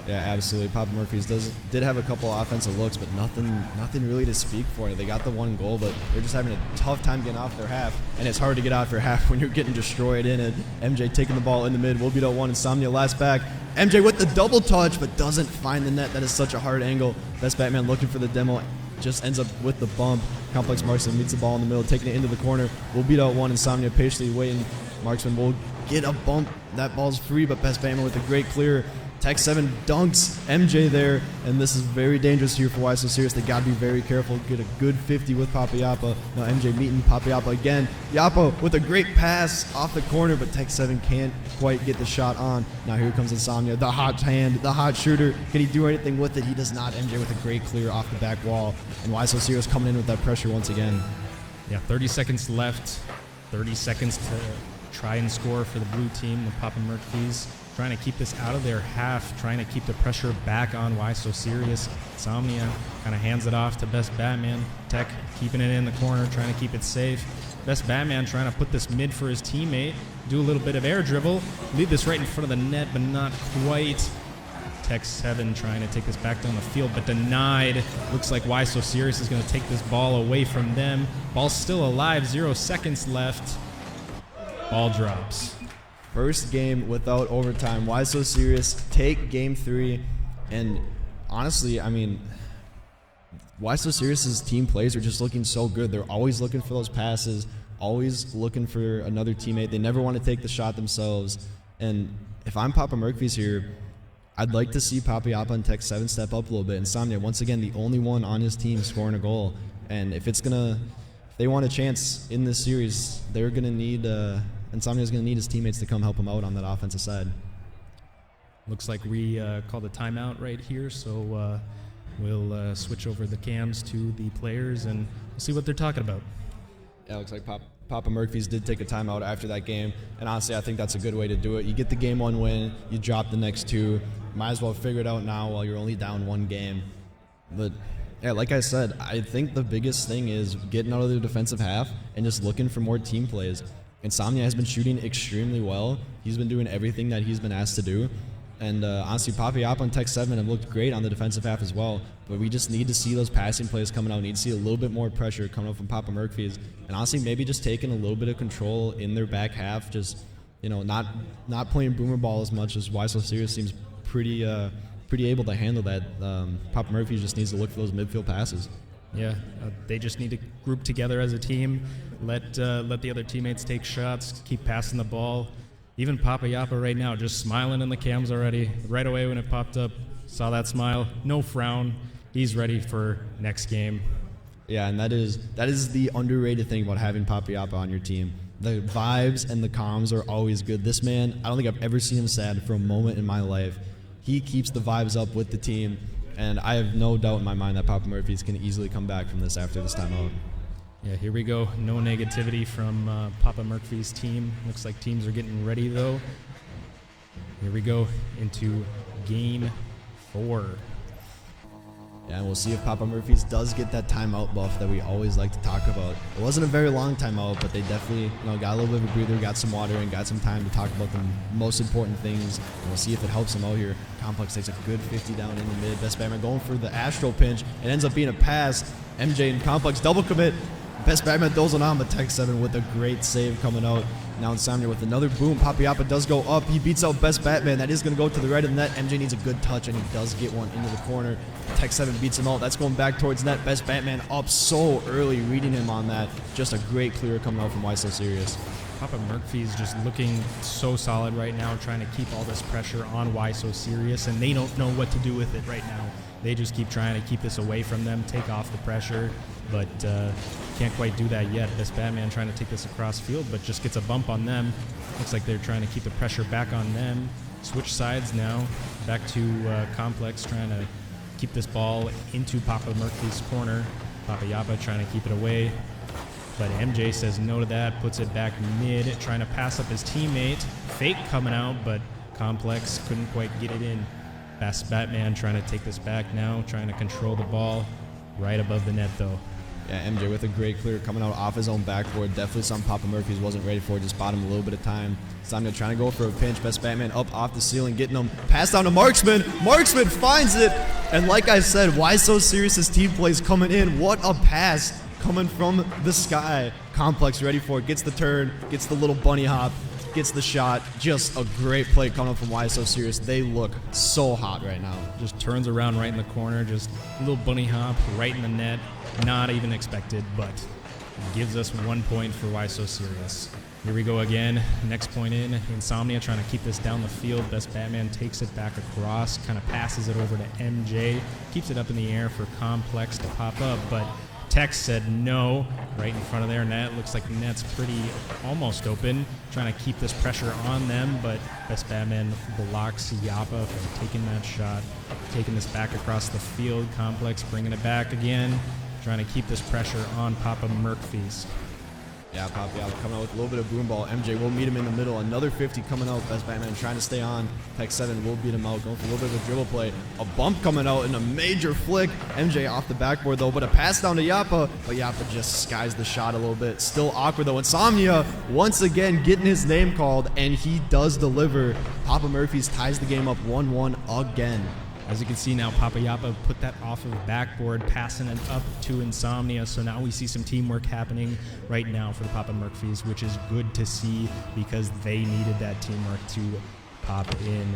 Yeah, absolutely. Papa Mercphys did have a couple offensive looks, but nothing really to speak for. They got the one goal, but they're just having a tough time getting off their half, and it's hard to get off your half when you're getting destroyed in it. MJ taking the ball in the mid. We'll beat out one. Insomnia last back. MJ with the double touch, but doesn't find the net. That is such a hard angle. Best Batman looking for the demo. Just ends up with the bump. Complex Marksman meets the ball in the middle, taking it into the corner. We'll beat out one. Insomnia patiently waiting. Marksman will get a bump. That ball's free, but Best Batman with a great clear. Tech 7 dunks MJ there, and this is very dangerous here for Why So Serious. They gotta be very careful. Get a good 50 with Papa Yappa. Now MJ meeting Papa Yappa again. Yappa with a great pass off the corner, but Tech 7 can't quite get the shot on. Now here comes Insomnia, the hot hand, the hot shooter. Can he do anything with it? He does not. MJ with a great clear off the back wall, and Why So Serious coming in with that pressure once again. Yeah, 30 seconds left. 30 seconds to try and score for the blue team, the Papa Mercphys. Trying to keep this out of their half, trying to keep the pressure back on Why So Serious. Insomnia kind of hands it off to Best Batman. Tech keeping it in the corner, trying to keep it safe. Best Batman trying to put this mid for his teammate, do a little bit of air dribble, leave this right in front of the net, but not quite. Tech 7 trying to take this back down the field, but denied. Looks like Why So Serious is going to take this ball away from them. Ball's still alive, 0 seconds left. Ball drops. First game without overtime. Why So Serious take game 3, and honestly, I mean, Why So Serious's team plays are just looking so good. They're always looking for those passes, always looking for another teammate. They never want to take the shot themselves. And if I'm Papa Mercphys here, I'd like to see Papa Yappa and Tech 7 step up a little bit. Insomnia, once again, the only one on his team scoring a goal. And if they want a chance in this series, they're gonna need. Insomnia's going to need his teammates to come help him out on that offensive side. Looks like we called a timeout right here, so we'll switch over the cams to the players and we'll see what they're talking about. Yeah, it looks like Papa Mercphys did take a timeout after that game, and honestly, I think that's a good way to do it. You get the game 1 win, you drop the next 2. Might as well figure it out now while you're only down 1 game. But yeah, like I said, I think the biggest thing is getting out of the defensive half and just looking for more team plays. Insomnia has been shooting extremely well. He's been doing everything that he's been asked to do. And honestly, Papa Yappa and Tech 7 have looked great on the defensive half as well. But we just need to see those passing plays coming out. We need to see a little bit more pressure coming up from Papa Mercphys. And honestly, maybe just taking a little bit of control in their back half. Just, not playing boomer ball as much as Why So Serious seems pretty able to handle that. Papa Mercphys just needs to look for those midfield passes. Yeah, they just need to group together as a team, let the other teammates take shots, keep passing the ball. Even Papa Yappa right now just smiling in the cams already. Right away when it popped up, saw that smile, no frown. He's ready for next game. Yeah, and that is the underrated thing about having Papa Yappa on your team. The vibes and the comms are always good. This man, I don't think I've ever seen him sad for a moment in my life. He keeps the vibes up with the team. And I have no doubt in my mind that Papa Mercphys can easily come back from this after this time out. Yeah, here we go. No negativity from Papa Mercphys' team. Looks like teams are getting ready, though. Here we go into Game 4. Yeah, and we'll see if Papa Mercphys does get that timeout buff that we always like to talk about. It wasn't a very long timeout, but they definitely got a little bit of a breather, got some water, and got some time to talk about the most important things. And we'll see if it helps them out here. Complex takes a good 50 down in the mid. Best Batman going for the Astro pinch. It ends up being a pass. MJ and Complex double commit. Best Batman throws it on, but Tech 7 with a great save coming out. Now Insomnia with another boom. Papa Yappa does go up. He beats out Best Batman. That is going to go to the right of the net. MJ needs a good touch, and he does get one into the corner. Tech 7 beats him out. That's going back towards net. Best Batman up so early, reading him on that. Just a great clear coming out from Why So Serious. Papa Mercphys just looking so solid right now, trying to keep all this pressure on Why So Serious, and they don't know what to do with it right now. They just keep trying to keep this away from them, take off the pressure, but can't quite do that yet. Best Batman trying to take this across field, but just gets a bump on them. Looks like they're trying to keep the pressure back on them. Switch sides now, back to Complex, trying to keep this ball into Papa Mercphys' corner. Papa Yapa trying to keep it away. But MJ says no to that, puts it back mid, trying to pass up his teammate. Fake coming out, but Complex couldn't quite get it in. Fast Batman trying to take this back now, trying to control the ball right above the net though. Yeah, MJ with a great clear coming out off his own backboard. Definitely something Papa Mercphys wasn't ready for. Just bought him a little bit of time. Samnia trying to go for a pinch. Best Batman up off the ceiling, getting him. Pass down to Marksman. Marksman finds it. And like I said, why so serious? His team plays coming in. What a pass coming from the sky. Complex ready for it. Gets the turn. Gets the little bunny hop. Gets the shot. Just a great play coming up from Why So Serious. They look so hot right now. Just turns around right in the corner. Just a little bunny hop right in the net. Not even expected, but gives us 1 point for Why So Serious. Here we go again. Next point in. Insomnia trying to keep this down the field. Best Batman takes it back across. Kind of passes it over to MJ. Keeps it up in the air for Complex to pop up, but Tex said no right in front of their net. Looks like the net's pretty almost open. Trying to keep this pressure on them, but Best Batman blocks Yapa from taking that shot. Taking this back across the field. Complex bringing it back again. Trying to keep this pressure on Papa Mercphys. Yeah, Papa Yapa coming out with a little bit of boom ball. MJ will meet him in the middle. Another 50 coming out. Best Batman trying to stay on. Tech 7 will beat him out. Going for a little bit of a dribble play. A bump coming out and a major flick. MJ off the backboard though, but a pass down to Yapa. But Yapa just skies the shot a little bit. Still awkward though. Insomnia once again getting his name called, and he does deliver. Papa Mercphys ties the game up 1-1 again. As you can see now, Papa Yapa put that off of backboard, passing it up to Insomnia. So now we see some teamwork happening right now for the Papa Mercphys, which is good to see because they needed that teamwork to pop in.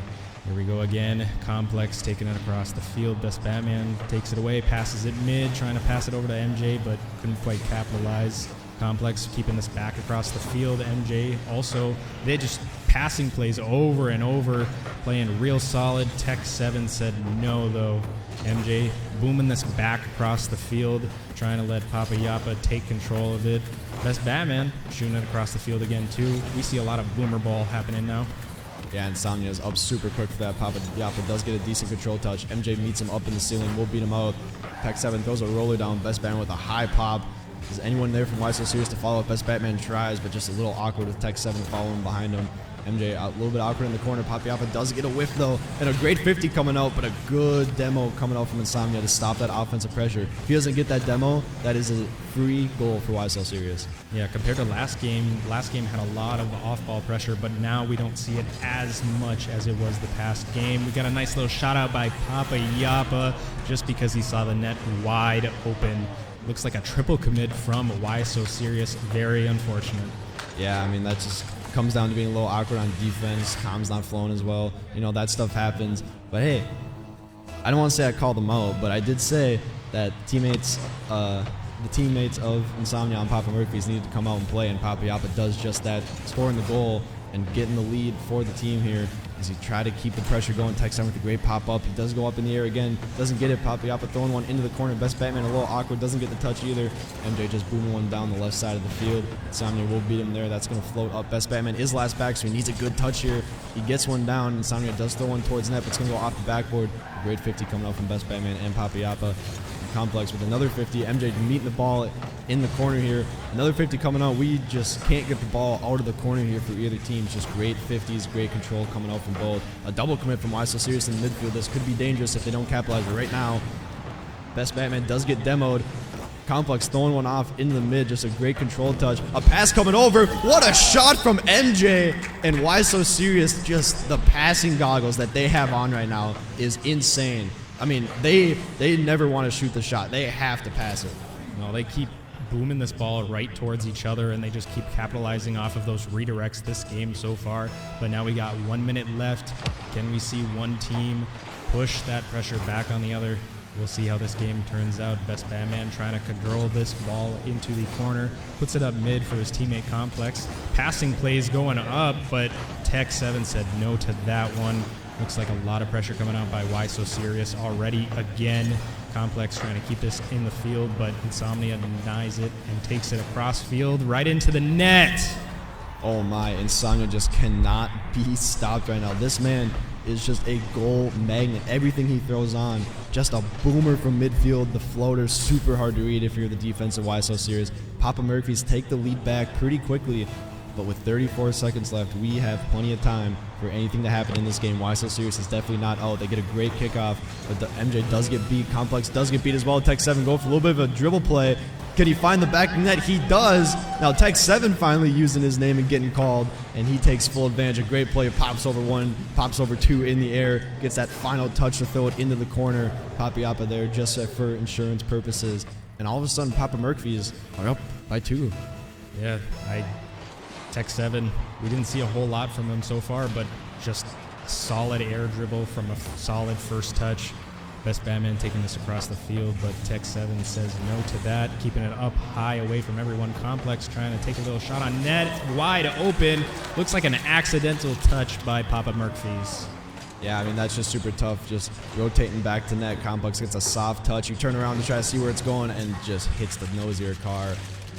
Here we go again. Complex taking it across the field. Best Batman takes it away, passes it mid, trying to pass it over to MJ, but couldn't quite capitalize. Complex keeping this back across the field. MJ also, they just passing plays over and over, playing real solid. Tech 7 said no though. MJ booming this back across the field, trying to let Papa Yapa take control of it. Best Batman shooting it across the field again too. We see a lot of boomer ball happening now. Yeah, Insomnia is up super quick for that. Papa Yapa does get a decent control touch. MJ meets him up in the ceiling. Will beat him out. Tech 7 throws a roller down. Best Batman with a high pop. Is anyone there from Why So Serious to follow up? Best Batman tries, but just a little awkward with Tech 7 following behind him. MJ a little bit awkward in the corner. Papa Yapa does get a whiff though, and a great 50 coming out, but a good demo coming out from Insomnia to stop that offensive pressure. If he doesn't get that demo, that is a free goal for Why So Serious. Yeah, compared to last game had a lot of off-ball pressure, but now we don't see it as much as it was the past game. We got a nice little shout out by Papa Yapa just because he saw the net wide open. Looks like a triple commit from Why So Serious. Very unfortunate. Yeah, I mean, that just comes down to being a little awkward on defense. Comms not flowing as well. You know, that stuff happens. But hey, I don't want to say I called them out, but I did say that the teammates of Insomnia and Papa Mercphys needed to come out and play, and Papa Yapa does just that, scoring the goal and getting the lead for the team here as he tried to keep the pressure going. Tech 7 with a great pop-up. He does go up in the air again. Doesn't get it. Papa Yapa throwing one into the corner. Best Batman a little awkward. Doesn't get the touch either. MJ just booming one down the left side of the field. Insomnia will beat him there. That's going to float up. Best Batman is last back, so he needs a good touch here. He gets one down. Insomnia does throw one towards net, but it's going to go off the backboard. A great 50 coming out from Best Batman and Papa Yapa. Complex with another 50. MJ meeting the ball in the corner here. Another 50 coming out. We just can't get the ball out of the corner here for either team. Just great 50s, great control coming out from both. A double commit from Why So Serious in the midfield. This could be dangerous if they don't capitalize. But right now, Best Batman does get demoed. Complex throwing one off into the mid. Just a great control touch. A pass coming over. What a shot from MJ. And Why So Serious, just the passing goggles that they have on right now is insane. I mean, they never want to shoot the shot. They have to pass it. No, they keep booming this ball right towards each other, and they just keep capitalizing off of those redirects this game so far. But now we got 1 minute left. Can we see one team push that pressure back on the other? We'll see how this game turns out. Best Batman trying to control this ball into the corner. Puts it up mid for his teammate Complex. Passing plays going up, but Tech 7 said no to that one. Looks like a lot of pressure coming out by Why So Serious already again. Complex trying to keep this in the field, but Insomnia denies it and takes it across field right into the net. Oh my, Insomnia just cannot be stopped right now. This man is just a goal magnet. Everything he throws on, just a boomer from midfield. The floater, super hard to read if you're the defense of YSO Series. Papa Mercphys take the lead back pretty quickly, but with 34 seconds left, we have plenty of time for anything to happen in this game. YSO Series is definitely not out. They get a great kickoff, but the MJ does get beat. Complex does get beat as well. Tech 7 go for a little bit of a dribble play. Can he find the back net? He does. Now Tech 7 finally using his name and getting called, and he takes full advantage. A great play. Pops over one, pops over two in the air, gets that final touch to throw it into the corner. Papiapa there just for insurance purposes. And all of a sudden, Papa Mercphys are up by 2. Yeah, Tech 7, we didn't see a whole lot from him so far, but just a solid air dribble from a solid first touch. Best Batman taking this across the field, but Tech 7 says no to that, keeping it up high away from everyone. Complex trying to take a little shot on net. It's wide open. Looks like an accidental touch by Papa Mercphys. Yeah, I mean, that's just super tough. Just rotating back to net. Complex gets a soft touch. You turn around to try to see where it's going and just hits the nose of your car.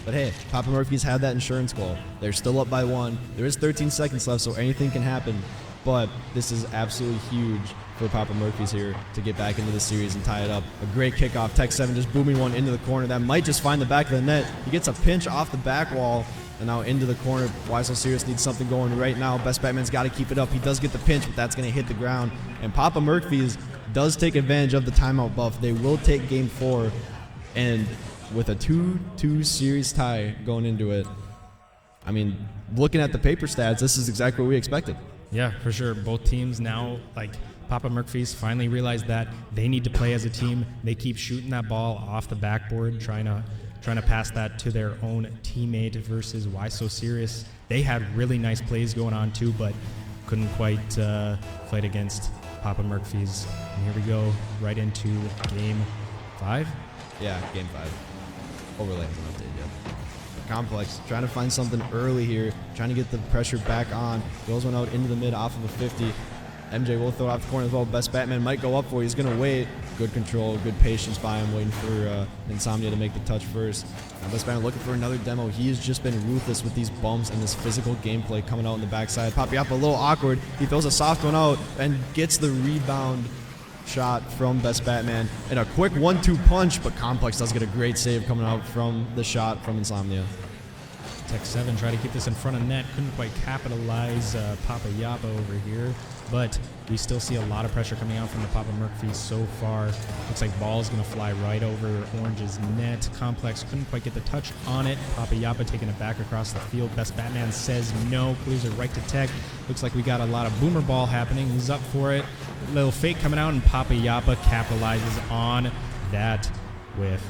But hey, Papa Mercphys had that insurance goal. They're still up by 1. There is 13 seconds left, so anything can happen. But this is absolutely huge for Papa Mercphys here to get back into the series and tie it up. A great kickoff. Tech 7 just booming one into the corner. That might just find the back of the net. He gets a pinch off the back wall and now into the corner. YSL Sirius needs something going right now. Best Batman's got to keep it up. He does get the pinch, but that's going to hit the ground. And Papa Mercphys does take advantage of the timeout buff. They will take game 4. And with a 2-2 series tie going into it, I mean, looking at the paper stats, this is exactly what we expected. Yeah, for sure. Both teams now, like, Papa Mercphys finally realized that they need to play as a team. They keep shooting that ball off the backboard, trying to pass that to their own teammate versus Why So Serious. They had really nice plays going on too, but couldn't quite fight against Papa Mercphys. And here we go, right into game 5. Yeah, game 5. Overlay hasn't updated yet. Complex trying to find something early here, trying to get the pressure back on. Throws one out into the mid off of a 50. MJ will throw it off the corner as well. Best Batman might go up for it. He's going to wait. Good control, good patience by him, waiting for Insomnia to make the touch first. Now Best Batman looking for another demo. He has just been ruthless with these bumps and this physical gameplay coming out on the backside. Papiapa a little awkward. He throws a soft one out and gets the rebound shot from Best Batman. And a quick 1-2 punch, but Complex does get a great save coming out from the shot from Insomnia. Tech 7 tried to keep this in front of net. Couldn't quite capitalize Papa Yapa over here. But we still see a lot of pressure coming out from the Papa Mercphys so far. Looks like ball's going to fly right over Orange's net. Complex couldn't quite get the touch on it. Papa Yapa taking it back across the field. Best Batman says no. Clears it right to Tech. Looks like we got a lot of boomer ball happening. He's up for it. Little fake coming out, and Papa Yapa capitalizes on that with.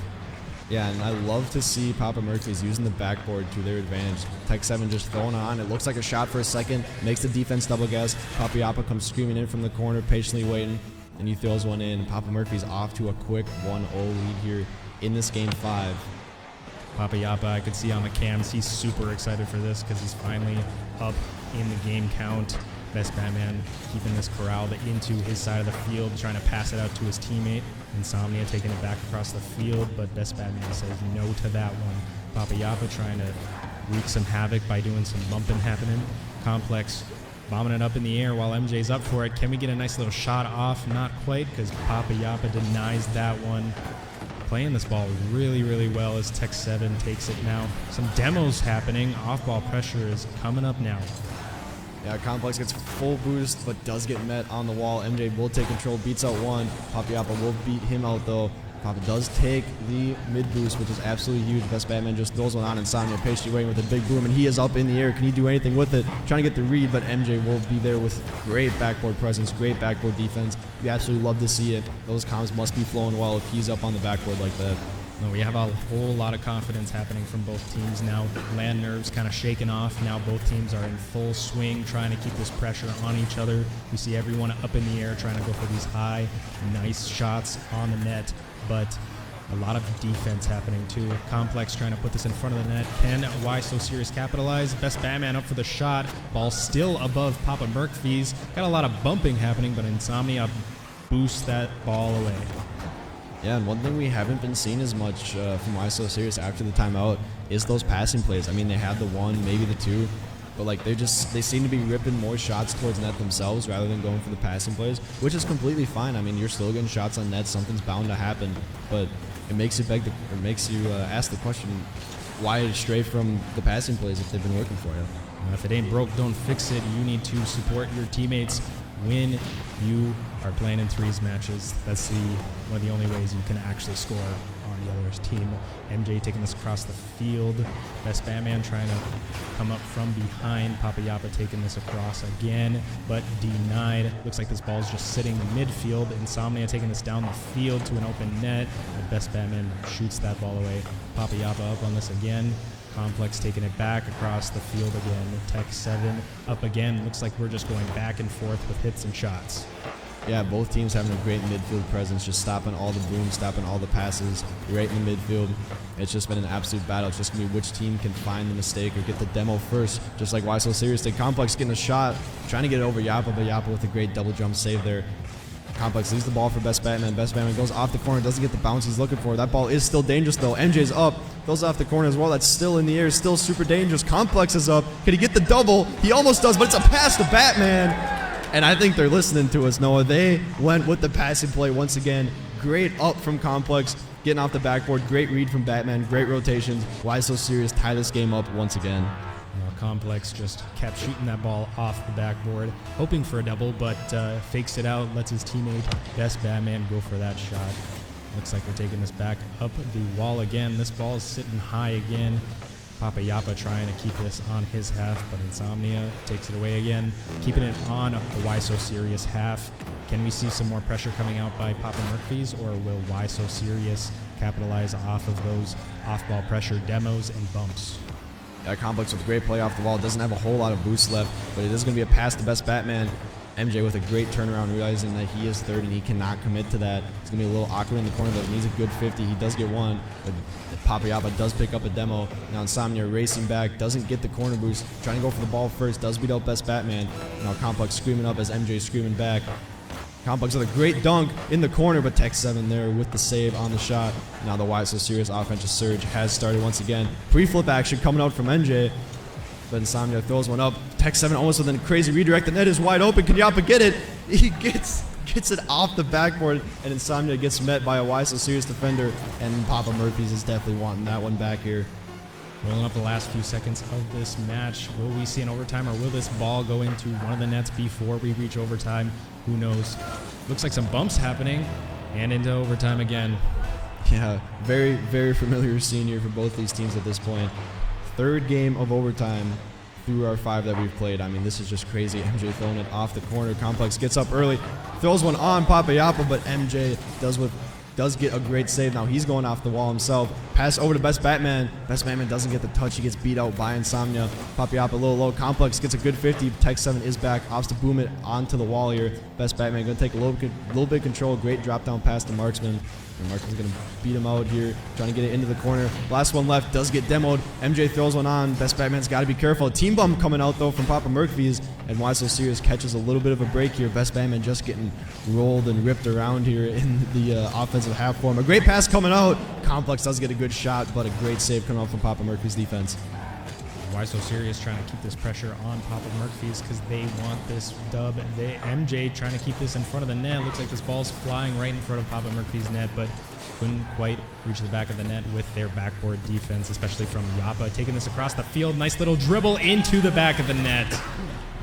Yeah, and I love to see Papa Mercphys using the backboard to their advantage. Tech 7 just throwing on. It looks like a shot for a second. Makes the defense double guess. Papa Yapa comes screaming in from the corner, patiently waiting, and he throws one in. Papa Mercphys off to a quick 1-0 lead here in this game 5. Papa Yapa, I could see on the cams, he's super excited for this because he's finally up in the game count. Best Batman keeping this corralled into his side of the field, trying to pass it out to his teammate. Insomnia taking it back across the field, but Best Batman says no to that one. Papa Yapa trying to wreak some havoc by doing some bumping happening. Complex bombing it up in the air while MJ's up for it. Can we get a nice little shot off? Not quite, because Papa Yapa denies that one. Playing this ball really, really well as Tech 7 takes it now. Some demos happening. Off-ball pressure is coming up now. Yeah, Complex gets full boost, but does get met on the wall. MJ will take control, beats out one. Papiapa will beat him out, though. Papa does take the mid boost, which is absolutely huge. Best Batman just throws one on Insomnia, patiently waiting with a big boom, and he is up in the air. Can he do anything with it? Trying to get the read, but MJ will be there with great backboard presence, great backboard defense. We absolutely love to see it. Those comms must be flowing well if he's up on the backboard like that. No, we have a whole lot of confidence happening from both teams now. LAN nerves kind of shaking off. Now both teams are in full swing, trying to keep this pressure on each other. We see everyone up in the air trying to go for these high, nice shots on the net, but a lot of defense happening too. Complex trying to put this in front of the net. Can Why So Serious capitalize? Best Batman up for the shot. Ball still above Papa Mercphys. Got a lot of bumping happening, but Insomnia boosts that ball away. Yeah, and one thing we haven't been seeing as much from Why So Serious after the timeout is those passing plays. I mean, they had the one, maybe the two, but like they seem to be ripping more shots towards net themselves rather than going for the passing plays, which is completely fine. I mean, you're still getting shots on net, something's bound to happen, but it makes you ask the question, why stray from the passing plays if they've been working for you? If it ain't broke, don't fix it. You need to support your teammates when you are playing in threes matches. That's one of the only ways you can actually score on the other team. MJ taking this across the field. Best Batman trying to come up from behind. Papayapa taking this across again, but denied. Looks like this ball's just sitting midfield. Insomnia taking this down the field to an open net. The Best Batman shoots that ball away. Papayapa up on this again. Complex taking it back across the field again. Tech 7 up again. Looks like we're just going back and forth with hits and shots. Yeah, both teams having a great midfield presence, just stopping all the booms, stopping all the passes right in the midfield. It's just been an absolute battle. It's just going to be which team can find the mistake or get the demo first, just like Why So Serious did. Complex getting a shot, trying to get it over Yappa, but Yappa with a great double jump save there. Complex leaves the ball for Best Batman. Best Batman goes off the corner, doesn't get the bounce he's looking for. That ball is still dangerous though. MJ's up, goes off the corner as well. That's still in the air, still super dangerous. Complex is up. Can he get the double? He almost does, but it's a pass to Batman. And I think they're listening to us, Noah. They went with the passing play once again. Great up from Complex, getting off the backboard. Great read from Batman, great rotations. Why So Serious tie this game up once again. Complex just kept shooting that ball off the backboard, hoping for a double, but fakes it out, lets his teammate Best Batman go for that shot. Looks like we're taking this back up the wall again. This ball is sitting high again. Papayapa trying to keep this on his half, but Insomnia takes it away again, keeping it on the Why So Serious half. Can we see some more pressure coming out by Papa Mercphys, or will Why So Serious capitalize off of those off-ball pressure demos and bumps? Complex with a great play off the wall. Doesn't have a whole lot of boost left, but it is going to be a pass to Best Batman. MJ with a great turnaround, realizing that he is third and he cannot commit to that. It's going to be a little awkward in the corner, but needs a good 50. He does get one, but Papayapa does pick up a demo. Now Insomnia racing back, doesn't get the corner boost, trying to go for the ball first, does beat out Best Batman. Now Complex screaming up as MJ screaming back. Complex with a great dunk in the corner, but Tech 7 there with the save on the shot. Now the Why So Serious offensive surge has started once again. Pre-flip action coming out from MJ, but Insomnia throws one up. Tech 7 almost with a crazy redirect. The net is wide open. Can Yappa get it? He gets it off the backboard, and Insomnia gets met by a Why So Serious defender, and Papa Mercphys is definitely wanting that one back here. Rolling up the last few seconds of this match. Will we see an overtime, or will this ball go into one of the nets before we reach overtime? Who knows? Looks like some bumps happening, and into overtime again. Yeah, very, very familiar scene here for both these teams at this point. Third game of overtime through our 5 that we've played. I mean, this is just crazy. MJ throwing it off the corner. Complex gets up early, throws one on Papayapa, but MJ does get a great save. Now he's going off the wall himself. Pass over to Best Batman. Best Batman doesn't get the touch. He gets beat out by Insomnia. Papayapa a little low. Complex gets a good 50. Tech 7 is back. Opts to boom it onto the wall here. Best Batman going to take a little bit of control. Great drop down pass to Marksman. And Marksman's going to beat him out here, trying to get it into the corner. Last one left, does get demoed. MJ throws one on. Best Batman's got to be careful. Team bump coming out, though, from Papa Mercphys. And Why So Serious catches a little bit of a break here. Best Batman just getting rolled and ripped around here in the offensive half form. A great pass coming out. Complex does get a good shot, but a great save coming out from Papa Mercphys' defense. Why So Serious trying to keep this pressure on Papa Mercphys because they want this dub. MJ trying to keep this in front of the net. Looks like this ball's flying right in front of Papa Mercphys' net, but couldn't quite reach the back of the net with their backboard defense, especially from Yappa. Taking this across the field. Nice little dribble into the back of the net.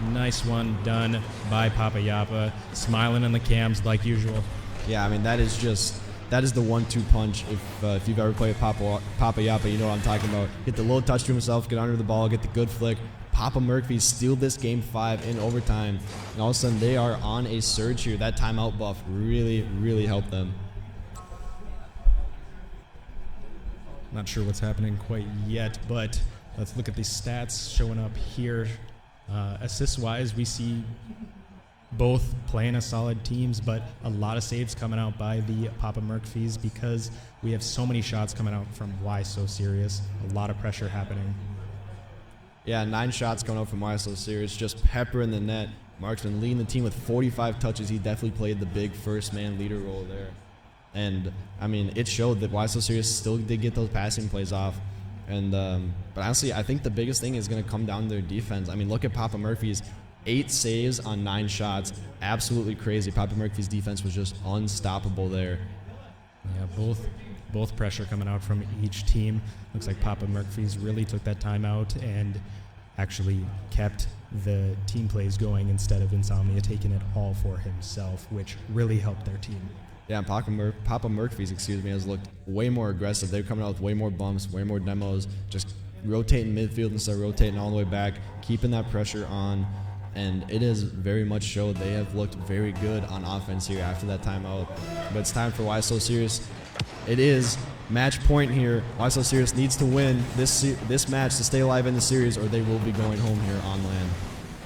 Nice one done by Papayapa. Smiling on the cams like usual. Yeah, I mean, that is the 1-2 punch. If you've ever played Papayapa, you know what I'm talking about. Get the little touch to himself, get under the ball, get the good flick. Papa Mercphys steal this game 5 in overtime. And all of a sudden, they are on a surge here. That timeout buff really, really helped them. Not sure what's happening quite yet, but let's look at the stats showing up here. Assist-wise, we see both playing as solid teams, but a lot of saves coming out by the Papa Mercphys because we have so many shots coming out from Why So Serious. A lot of pressure happening. Yeah, 9 shots coming out from Why So Serious, just peppering the net. Marksman leading the team with 45 touches. He definitely played the big first-man leader role there. And, I mean, it showed that Why So Serious still did get those passing plays off. And but honestly, I think the biggest thing is going to come down to their defense. I mean, look at Papa Mercphys. 8 saves on 9 shots. Absolutely crazy. Papa Mercphys' defense was just unstoppable there. Yeah, both pressure coming out from each team. Looks like Papa Mercphys really took that time out and actually kept the team plays going instead of Insomnia taking it all for himself, which really helped their team. Yeah, Papa Mercphys, has looked way more aggressive. They're coming out with way more bumps, way more demos, just rotating midfield instead of rotating all the way back, keeping that pressure on. And it is very much showed they have looked very good on offense here after that timeout. But it's time for Why So Serious. It is match point here. Why So Serious needs to win this match to stay alive in the series, or they will be going home here on LAN.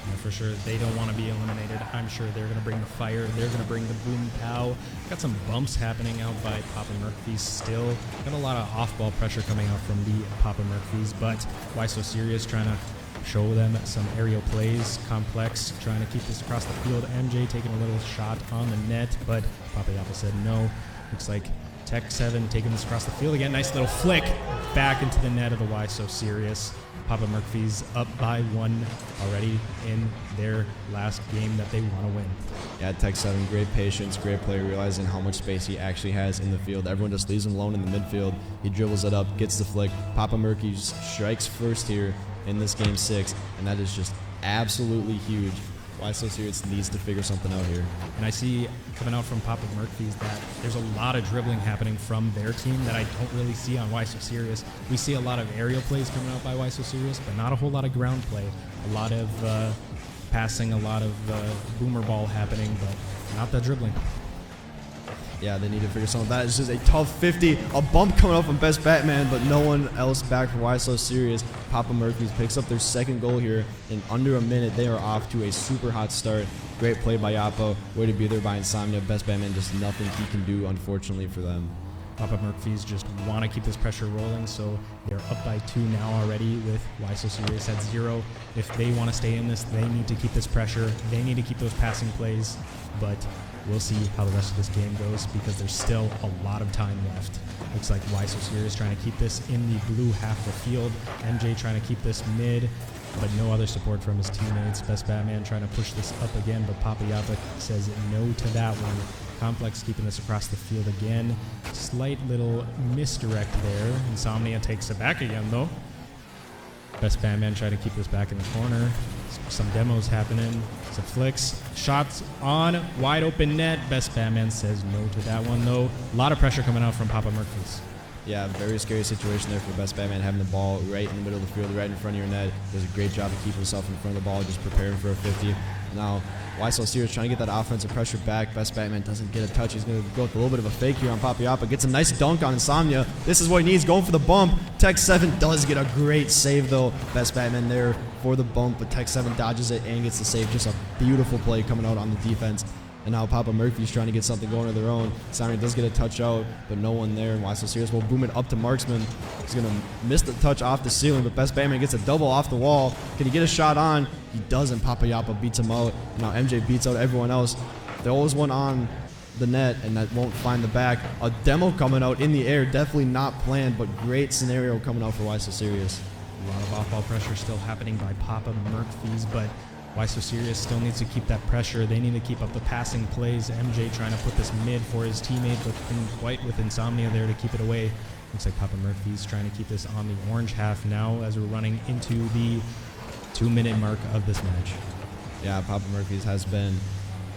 Yeah, for sure, they don't want to be eliminated. I'm sure they're going to bring the fire. They're going to bring the boom pow. Got some bumps happening out by Papa Mercphys still. Got a lot of off-ball pressure coming out from the Papa Mercphys, but Why So Serious trying to show them some aerial plays. Complex trying to keep this across the field. MJ taking a little shot on the net, but Papa Yappa said no. Looks like Tech 7 taking this across the field again. Nice little flick back into the net of the Why So Serious. Papa Mercphys up by 1 already in their last game that they want to win. Yeah, Tech 7, great patience, great play, realizing how much space he actually has in the field. Everyone just leaves him alone in the midfield. He dribbles it up, gets the flick. Papa Mercphys strikes first here in this game 6, and that is just absolutely huge. Why So Serious needs to figure something out here. And I see coming out from Papa Mercphys that there's a lot of dribbling happening from their team that I don't really see on Why So Serious. We see a lot of aerial plays coming out by Why So Serious, but not a whole lot of ground play. A lot of passing, a lot of boomer ball happening, but not the dribbling. Yeah, they need to figure something out. That is just a tough 50. A bump coming up from Best Batman, but no one else back for Why So Serious. Papa Mercphys picks up their second goal here. In under a minute, they are off to a super hot start. Great play by Yappa. Way to be there by Insomnia. Best Batman, just nothing he can do, unfortunately, for them. Papa Mercphys just want to keep this pressure rolling, so they're up by 2 now already with Why So Serious at 0. If they want to stay in this, they need to keep this pressure. They need to keep those passing plays, but we'll see how the rest of this game goes because there's still a lot of time left. Looks like Why So Serious trying to keep this in the blue half of the field. MJ trying to keep this mid, but no other support from his teammates. Best Batman trying to push this up again, but Papa Yappa says no to that one. Complex keeping this across the field again. Slight little misdirect there. Insomnia takes it back again, though. Best Batman trying to keep this back in the corner. Some demos happening. Some flicks. Shots on. Wide open net. Best Batman says no to that one, though. A lot of pressure coming out from Papa Mercphys. Yeah, very scary situation there for Best Batman, having the ball right in the middle of the field, right in front of your net. Does a great job of keeping himself in front of the ball, just preparing for a 50. Now, Why So Serious trying to get that offensive pressure back. Best Batman doesn't get a touch. He's going to go with a little bit of a fake here on Papa Yappa. Gets a nice dunk on Insomnia. This is what he needs, going for the bump. Tech 7 does get a great save, though. Best Batman there for the bump, but Tech 7 dodges it and gets the save. Just a beautiful play coming out on the defense. And now Papa Mercphys trying to get something going of their own. Insomnia does get a touch out, but no one there. And Why So Serious will boom it up to Marksman. He's going to miss the touch off the ceiling, but Best Batman gets a double off the wall. Can he get a shot on? He doesn't. Papa Yappa beats him out. Now MJ beats out everyone else. There always one on the net, and that won't find the back. A demo coming out in the air. Definitely not planned, but great scenario coming out for Why So Serious. A lot of off-ball pressure still happening by Papa Mercphys, but Why So Serious still needs to keep that pressure. They need to keep up the passing plays. MJ trying to put this mid for his teammate, but couldn't quite with Insomnia there to keep it away. Looks like Papa Mercphys trying to keep this on the orange half now as we're running into the 2-minute mark of this match. Yeah, Papa Mercphys has been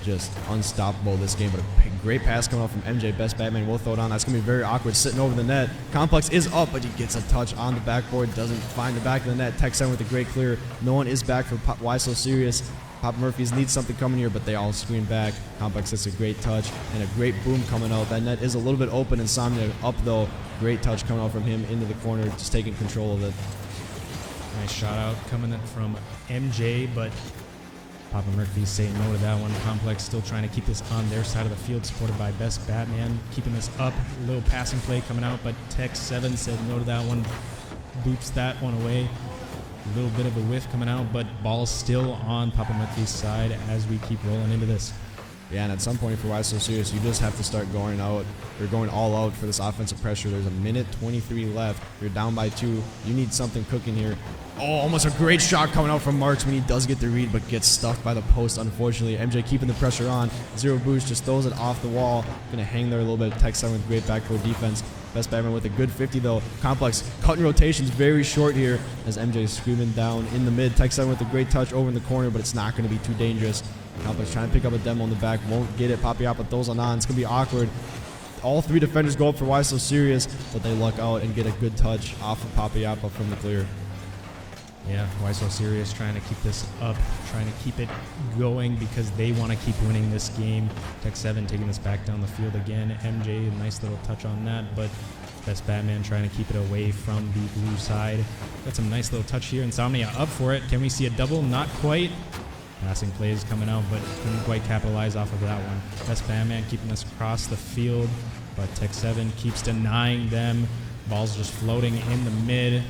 just unstoppable this game, but a great pass coming out from MJ. Best Batman will throw it on. That's going to be very awkward sitting over the net. Complex is up, but he gets a touch on the backboard. Doesn't find the back of the net. Tech 7 with a great clear. No one is back for Why So Serious. Papa Mercphys needs something coming here, but they all screen back. Complex gets a great touch and a great boom coming out. That net is a little bit open. Insomnia up, though. Great touch coming out from him into the corner, just taking control of it. Nice shot out coming in from MJ, but Papa Mercphys saying no to that one. Complex still trying to keep this on their side of the field, supported by Best Batman. Keeping this up. A little passing play coming out, but Tech 7 said no to that one. Boops that one away. A little bit of a whiff coming out, but ball still on Papa Mercphys' side as we keep rolling into this. Yeah, and at some point for Why So Serious, you just have to start going out or going all out for this offensive pressure. There's a minute 23 left. You're down by 2. You need something cooking here. Oh, almost a great shot coming out from Marks when he does get the read, but gets stuck by the post, unfortunately. MJ keeping the pressure on. Zero Boost just throws it off the wall. Gonna hang there a little bit. Tech 7 with great backcourt defense. Best Batman with a good 50 though. Complex cutting rotations very short here as MJ is screaming down in the mid. Tech 7 with a great touch over in the corner, but it's not going to be too dangerous. Complex trying to pick up a demo in the back. Won't get it. Papiapa throws it on. It's going to be awkward. All 3 defenders go up for Why So Serious, but they luck out and get a good touch off of Papiapa from the clear. Yeah, Why So Serious trying to keep this up, trying to keep it going because they want to keep winning this game. Tech 7 taking this back down the field again. MJ, a nice little touch on that, but Best Batman trying to keep it away from the blue side. Got some nice little touch here. Insomnia up for it. Can we see a double? Not quite. Passing plays coming out, but couldn't quite capitalize off of that one. Best Batman keeping this across the field, but Tech 7 keeps denying them. Ball's just floating in the mid.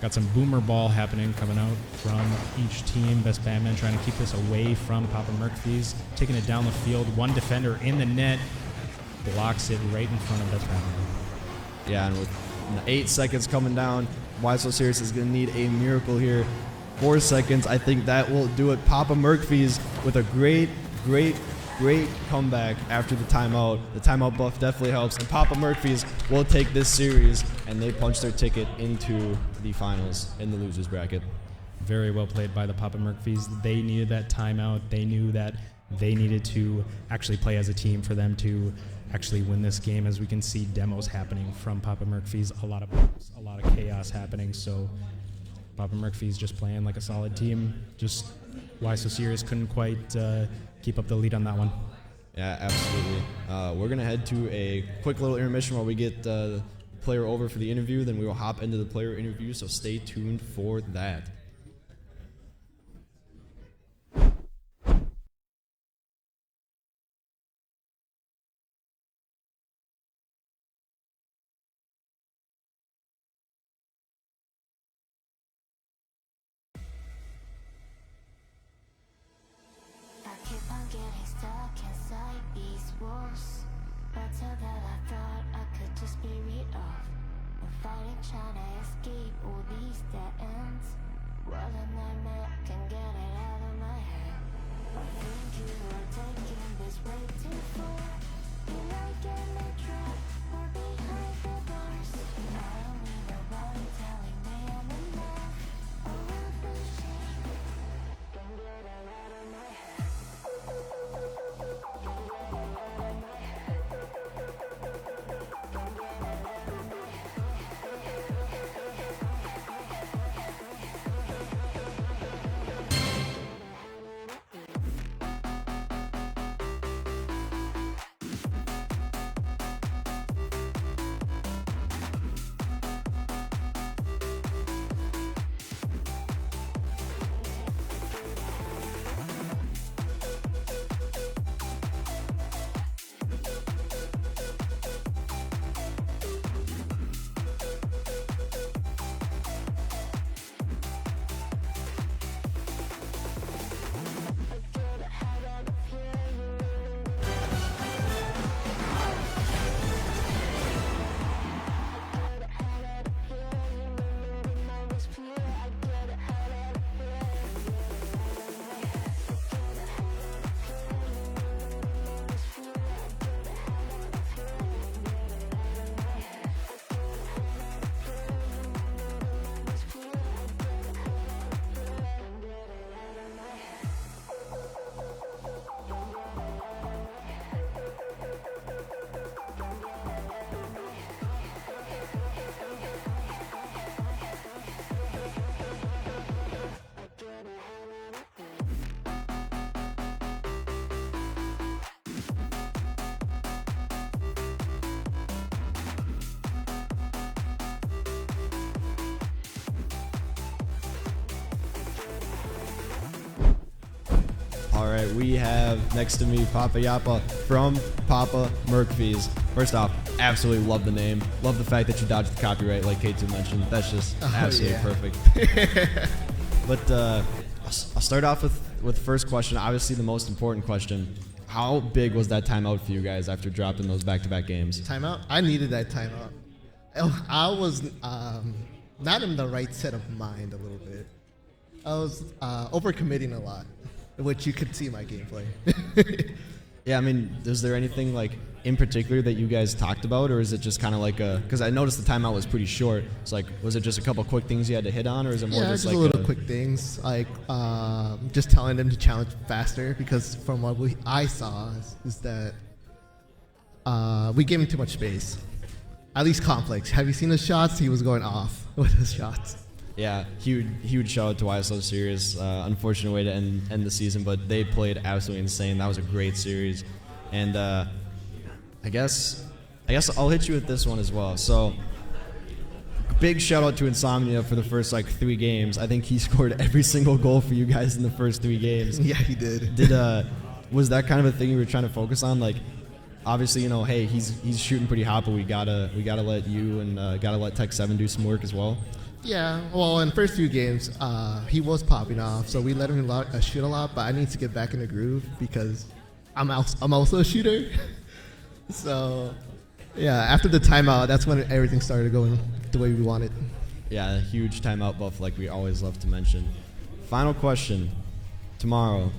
Got some boomer ball happening coming out from each team. Best Batman trying to keep this away from Papa Mercphys. Taking it down the field. One defender in the net. Blocks it right in front of Best Batman. Yeah, and with 8 seconds coming down, Why So Serious is going to need a miracle here. 4 seconds, I think that will do it. Papa Mercphys with a great comeback after the timeout. The timeout buff definitely helps, and Papa Mercphys will take this series, and they punch their ticket into the finals in the losers bracket. Very well played by the Papa Mercphys. They needed that timeout. They knew that they needed to actually play as a team for them to actually win this game. As we can see, demos happening from Papa Mercphys, a lot of chaos happening. So Papa Mercphys just playing like a solid team. Just Why So Serious couldn't quite keep up the lead on that one. Yeah, absolutely. We're going to head to a quick little intermission while we get the player over for the interview. Then we will hop into the player interview, so stay tuned for that. Trying to escape all these dead ends. What a nightmare, can get it out of my head. I think you are taking this way too far. You might get me trapped or behind the bars. I don't need nobody telling me I'm enough. I will be shame, can get it out of my head. Can get it out of my head. Can get it out of my head. All right, we have next to me Papiapa from Papa Mercphys. First off, absolutely love the name. Love the fact that you dodged the copyright, like K2 mentioned. That's just absolutely perfect. But I'll start off with the first question, obviously the most important question. how big was that timeout for you guys after dropping those back-to-back games? Timeout? I needed that timeout. I was not in the right set of mind a little bit. I was overcommitting a lot, which you could see in my gameplay. Yeah, I mean, is there anything like in particular that you guys talked about, or is it just kind of like because I noticed the timeout was pretty short. It's like, was it just a couple quick things you had to hit on, or is it more just like a little quick things, like just telling them to challenge faster, because from what I saw is that we gave him too much space. At least Complex. Have you seen his shots? He was going off with his shots. Yeah, huge shout out to YSO Series. Unfortunate way to end the season, but they played absolutely insane. That was a great series, and I guess I'll hit you with this one as well. So, big shout out to Insomnia for the first like 3 games. I think he scored every single goal for you guys in the first 3 games. Yeah, he did. Was that kind of a thing you were trying to focus on? Like, obviously, you know, hey, he's shooting pretty hot, but we gotta let you and gotta let Tech 7 do some work as well. Yeah, well, in the first few games, he was popping off, so we let him shoot a lot, but I need to get back in the groove because I'm also a shooter. So, yeah, after the timeout, that's when everything started going the way we wanted. Yeah, a huge timeout buff like we always love to mention. Final question. Tomorrow,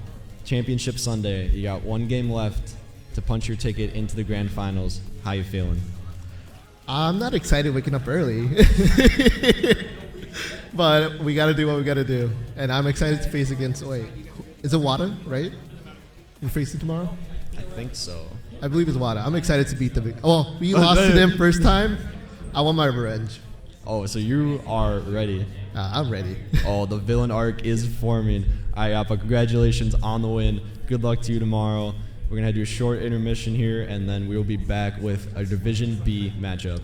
Championship Sunday, you got 1 game left to punch your ticket into the grand finals. How you feeling? I'm not excited waking up early. But we got to do what we got to do. And I'm excited to face against, is it Wada, right? We're facing tomorrow? I think so. I believe it's Wada. I'm excited to beat them. Oh, we lost to them first time. I want my revenge. Oh, so you are ready. I'm ready. Oh, the villain arc is forming. All right, Yappa, congratulations on the win. Good luck to you tomorrow. We're going to do a short intermission here, and then we'll be back with a Division B matchup.